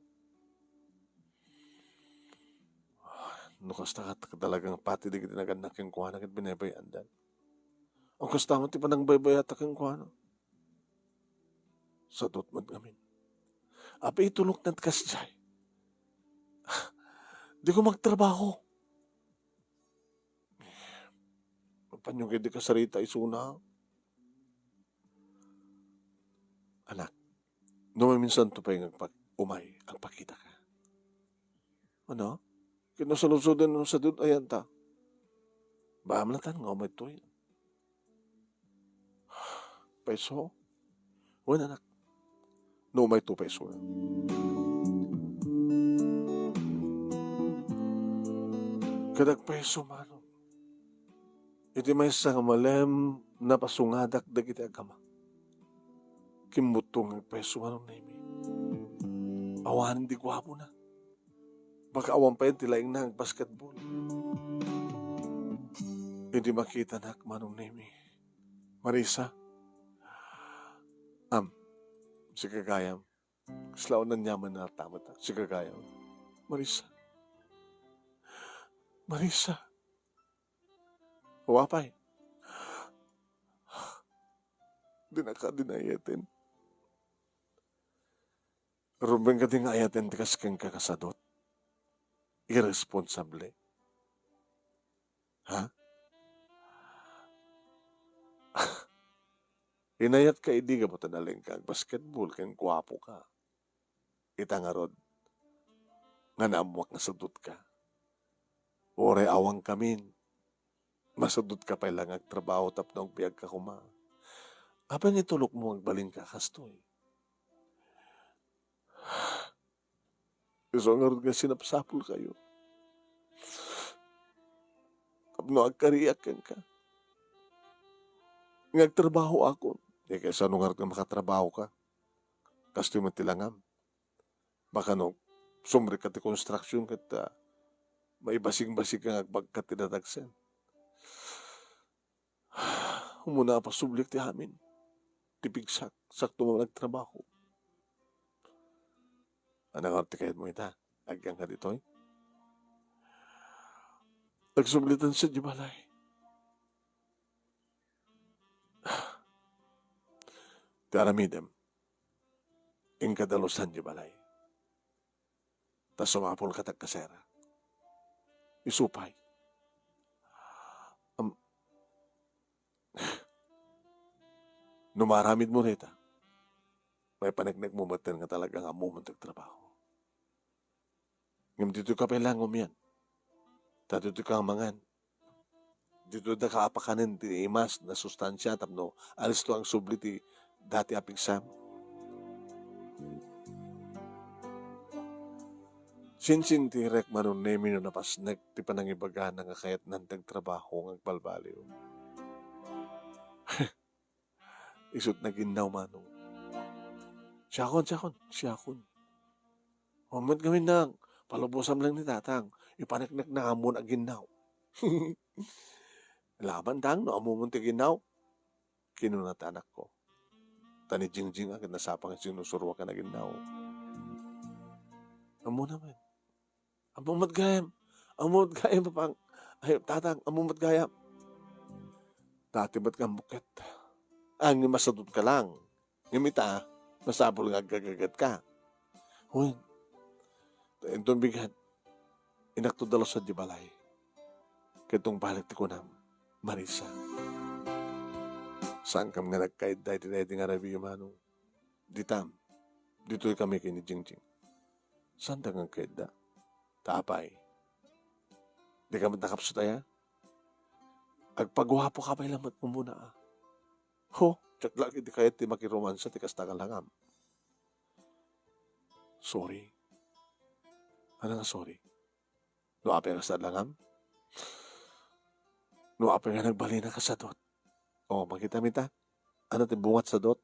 Nukasta ka talagang pati di kita naganak yung kuha na kit binabayandan. Ang kasta mo ti panang baybayata kang kuha na. Sa dotman ngamin. Apa itulok na kasjay. Di ko magtrabaho. Panyong hindi ka sarita isuna. Anak, minsan to pa yung umay, ang pakita ka. Ano? Kinasulod-sudan nung sa dud, ayan ta. Bahamlatan nga umay to yun. Peso? Wala anak. No umay to peso. Kadag peso mano. Iti may sa malem na pasungadak dagiti agama. Kimutong ang peso anong naimi. Awanin di gwapo na. Baka awan pa yun tilaing na ang basketball. Hindi makita na manong naimi. Marisa, si Kagayam. Slaw na nyaman na tamat. Si Kagayam. Marisa. Wapay. Di nakadinayatin. Rumbeng ka din ayatin tikas kang kakasadot. Irresponsable. Ha? Inayat ka idi ka po tanaling kang basketball kang kwapo ka. Ita nga rod. Nga naamuak na sadot ka. Ore awang kamin. Masudot ka pa lang agtrabaho tapno biyag ka kuma. Apa nitulok mo agbalin ka kastoy? Iso nga rin nga sinapsapul kayo. tapno agkariak ka. Ngagtrabaho ako. Kaysa nung nga makatrabaho ka, kasto yung tilangam. Baka no, sumri ka ti construction kat maibasing-basing ka pagkatinatagsan. Humuna pa sublik ti amin. Tipigsak, sakto mo nagtrabaho. Anong artikayat mo ita? Agyang ka dito eh. Nagsublitan sa di balay. Ti aramidem, ing kadalusan di balay. Tas sumapol ka tagkasera. Isupay. Numaramid mo nita. May panagnak mo matan nga talaga nga mo trabaho. Ngam dito ka pelangom yan. Dito ka mangan. Dito da ka apakanin ti imas na sustansya tapno alis to ang subli ti dati apigsam. Sinsin ti rek manon nemi no napasnek ti panangibaga nga kayat nantag trabaho ng balbaliw. Isut na ginaw manong. Siyakon. Moment kami nang palubosam lang ni tatang. Ipanaknak na amon ang ginaw. Laban tang no amumon ti ginaw. Kinunat anak ko. Tani Jingjing agad nasapang sinusurwa ka na ginaw. Amo naman. Amumot gayam papang. Ay, tatang, amumot gayam. Dati ba't kang buket? Ang masadot ka lang. Ngimita, masapol nga gagagat ka. Huy, itong bigat, inakto dalo sa di balay. Kitong balik ti ko na, Marisa. Saan kam nga nagkait dahil tinayang nga rabi yung manong? Ditam, dito'y kami kini Jingjing. Saan da nga kait da? Tapay. Di ka matakapso tayo? Agpagwapo ka pa ilamat mo muna ah. Ho, tsak lagi di kahit di makiromansa ti kastagal langam. Sorry. Ano nga sorry? No apay nga sa langam? No apay nga nagbalina ka sa dot? O, makita-mita? Ano ti bungat sa dot?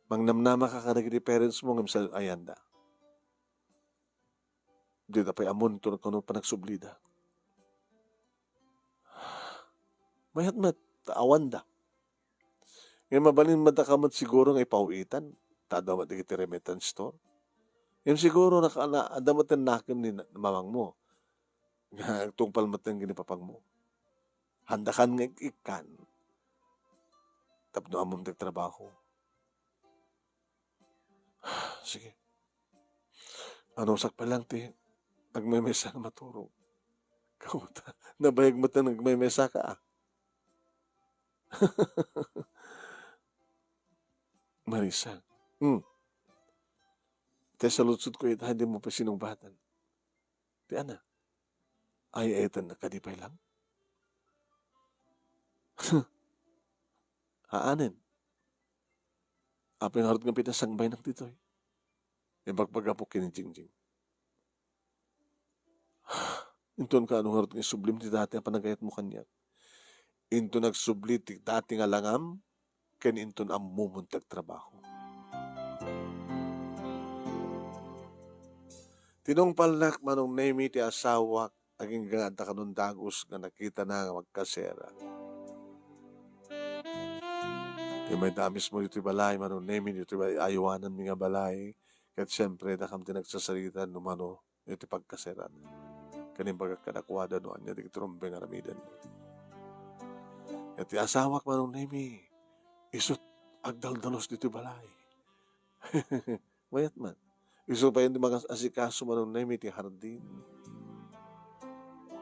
Mangnamnama ka kanagiti parents mo ngam sa ayanda. Di na pa'y amon ito na kanong panagsublida. Mayat awan da. Ngayon mabalin madakamat siguro nga ipauitan. Tadamat di kiti remittance store. Ngayon siguro adamatan nakin ni mamang mo. Nga tungpal matan ginipapang mo. Handakan nga ikan. Tapno among trabaho. Sige. Ano sak pa lang ti. Nagmemesa nga maturo. Kauta. Nabayag mo ta nagmemesa ka ah. Marisa. Kaya sa lutsud ko ito, hindi mo pa sinumbatan. Di ana. Ay etan na kadipay lang. Haanin. Apeng harot ng pitasangbay ng titoy. Ibagpagapok kini Jingjing. Inton ka anong harot ng sublim ti dati ang panagayat mo kanya. Into nagsubli ti dati nga langam, ken inton ang mumuntag trabaho. Tinungpalnak manong nemi ti asawa, aging ganda kanong dagos nga nakita na nga magkasera. Di may damis mo dito balay, manong nemi dito ayawanan mi nga balay, kat siyempre nakam tinagsasalita numano iti pagkaseran. Kaning pagkakadakwada no anya di kitrumbe nga ramidan. At asawak manong nemi, isut agdaldalos dito balay. Mayat man. Iso pa yun di mga asikaso manong nemi ti hardin.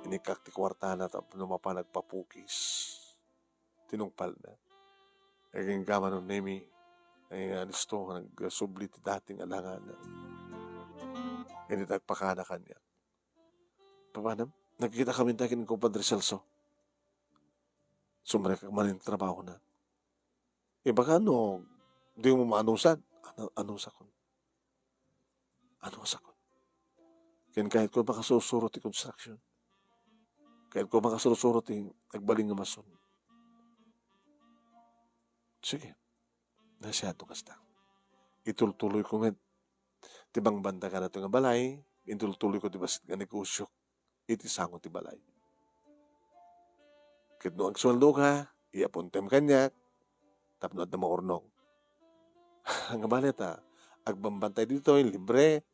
Inikak ti kwartana tapos numapa nagpapukis. Tinungpal na. Aging ka manong nemi, ay anisto, nagsubli ti dating alangan na. Initagpakana kanya. Papanam, nagkita kami takin ng Padre Celso. Sumrek ka man yung trabaho na. Baka ano, di mo maanusan. Anong sakon? Anong sakon? Kaya kahit ko baka susurot yung construction. Kaya kung makasurusuro ti, nagbaling nga mason. Sige, nasyado kasta. Itultuloy ko nga, tibang banda ka na ito nga balay, itultuloy ko ti basit nga negosyo, iti sango ti balay. Kit no agsualdo ka, iapuntem kanyak, tapno at na maurnong. Ang balit agbambantay dito, libre,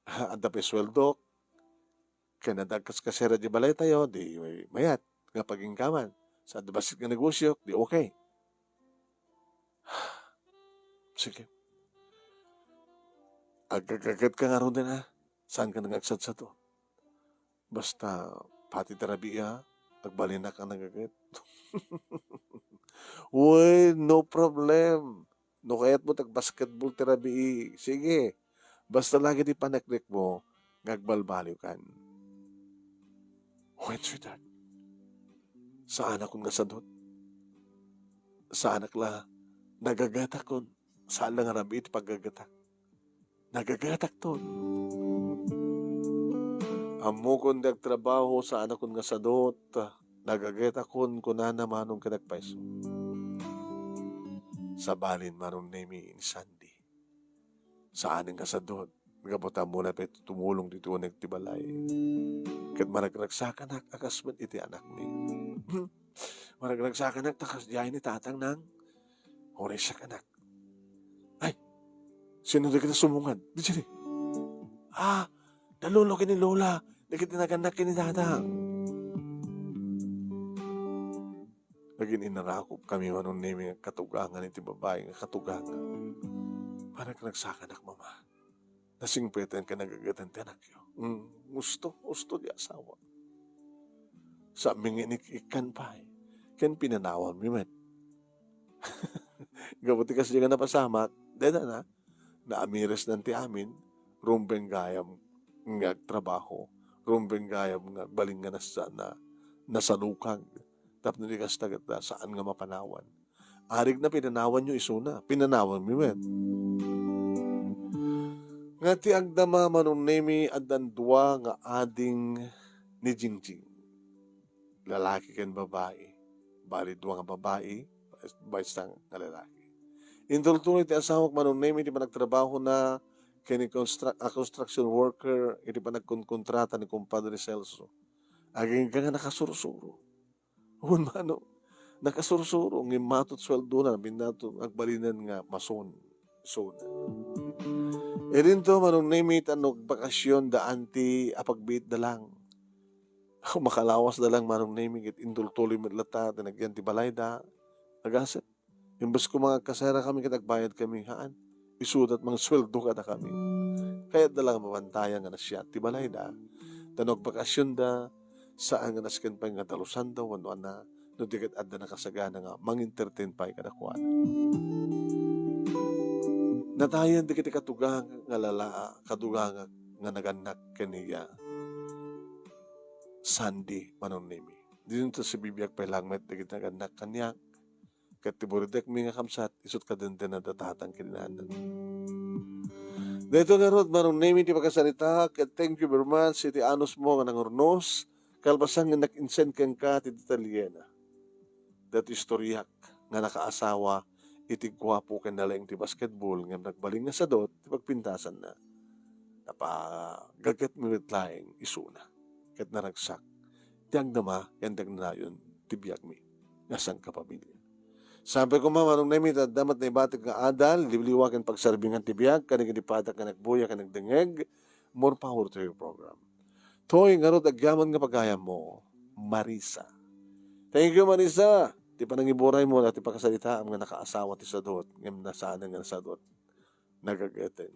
at na pesweldo, kaya nadagkas kasera di balay tayo, di mayat, nga pagingkaman. Sa basit nga negosyo, di okay. Sige. Agagagat ka nga ron din Saan ka nag-agsad sa to? Basta, pati terabiya, agbalinak ka nagagat. Uy, no problem. No kaya't mo tag-basketball terabi. Sige. Basta lagi di panaklik mo, ngagbalbaliw kan. Wait, sweetheart. Saan akong nasadot? Saan akla nagagatak kon? Saan lang arabi iti paggagatak? Nagagatak ton. Amo kon nagtrabaho saan akong nasadot, nagagatak kon kunana manong kanagpaiso. Sa balin manong nemi ni Sandy. Saan ang kasadot? Nagabota mo na pa tumulong dito nagtibalay. Kat maragragsakan akasman iti anak ni. Maragragsakan takas diay ni tatang nang oray siya kanak. Ay, sino na kita sumungan? Di sini. Nalulo ni Lola. Di kita naganak ni tatang. Naging inarakop kami manong nemi ng katugangan iti babae ng katugangan. Maragragsakan mama. Nasingpetan ka nagagatan ti anak yo. Gusto di asawa. Sa aming inikikan pa Ken pinanawan mi met. Gabuti kasi nga napasamak, deda na, naamires nanti amin, rumbeng gayam nga trabaho, rumbeng gayam nga baling nga nasalukag, tapno di kas tagata saan nga mapanawan. Arig na pinanawan nyo isuna, pinanawan mi met. Nga ti agdama manong nemi adan dua nga ading ni Jingjing. Lalaki ken babae. Bali dua nga babae, baisang nga lalaki. Indultuloy ti asawak manong nemi ti panagtrabaho na kini construction worker iti panagkonkontrata ni kumpadre Celso. Aging ka nga nakasurusuro. Hun mano, nakasurusuro ng matot sweldo na binato agbalinan nga mason. E rinto manong namit anog bakasyon da anti apagbit da lang. Makalawas da lang manong naming it indultuloy madlata tinagyan ti balay da agasip. Imbes ko mga kasera kami kitagbayad kami haan. Isudat mga sweldo ka da kami. Kaya da lang mabantayan nga nasya ti balay da. Tanog bakasyon da saan nga nasken pa nga talusan da wano na no dikat adda nakasagana nga mang-entertain pa kadakuan. Natayan di kiti katugang nga katugang nga naganak kaniya Sandy manong nemi. Dito sa bibiyag pailangmet di kiti naganak kaniya kat tiburidek mi nga kamsat isut ka din na datatang kininanan. Dito nga rod manong nemi ti pagkasalita kat thank you very much iti anos mo nga nangurnos kalbasang nga nak-insend kang ka ti Italiana. Dito istoryak nga nakaasawa iti gwapo ken nalaing ti basketball nga nagbaling nga sadot ti pagpintasan na napagagat mi laing isuna ket naragsak ti agdama ken dagnayon ti biag mi nga sang kapamilya. Sabi ko manong nemi damat na ibatik nga adal libliwa ken pagsarbingan ti biag kanig iti patak nga nagbuya ken nagdengeg more power to your program. Toy nga rod agyaman nga pagayam mo Marisa. Thank you Marisa. Ti panangiburay mo at ti pakasalita ang nga nakaasawa ti sadot ngem nasaan nga nasadot nagagaten.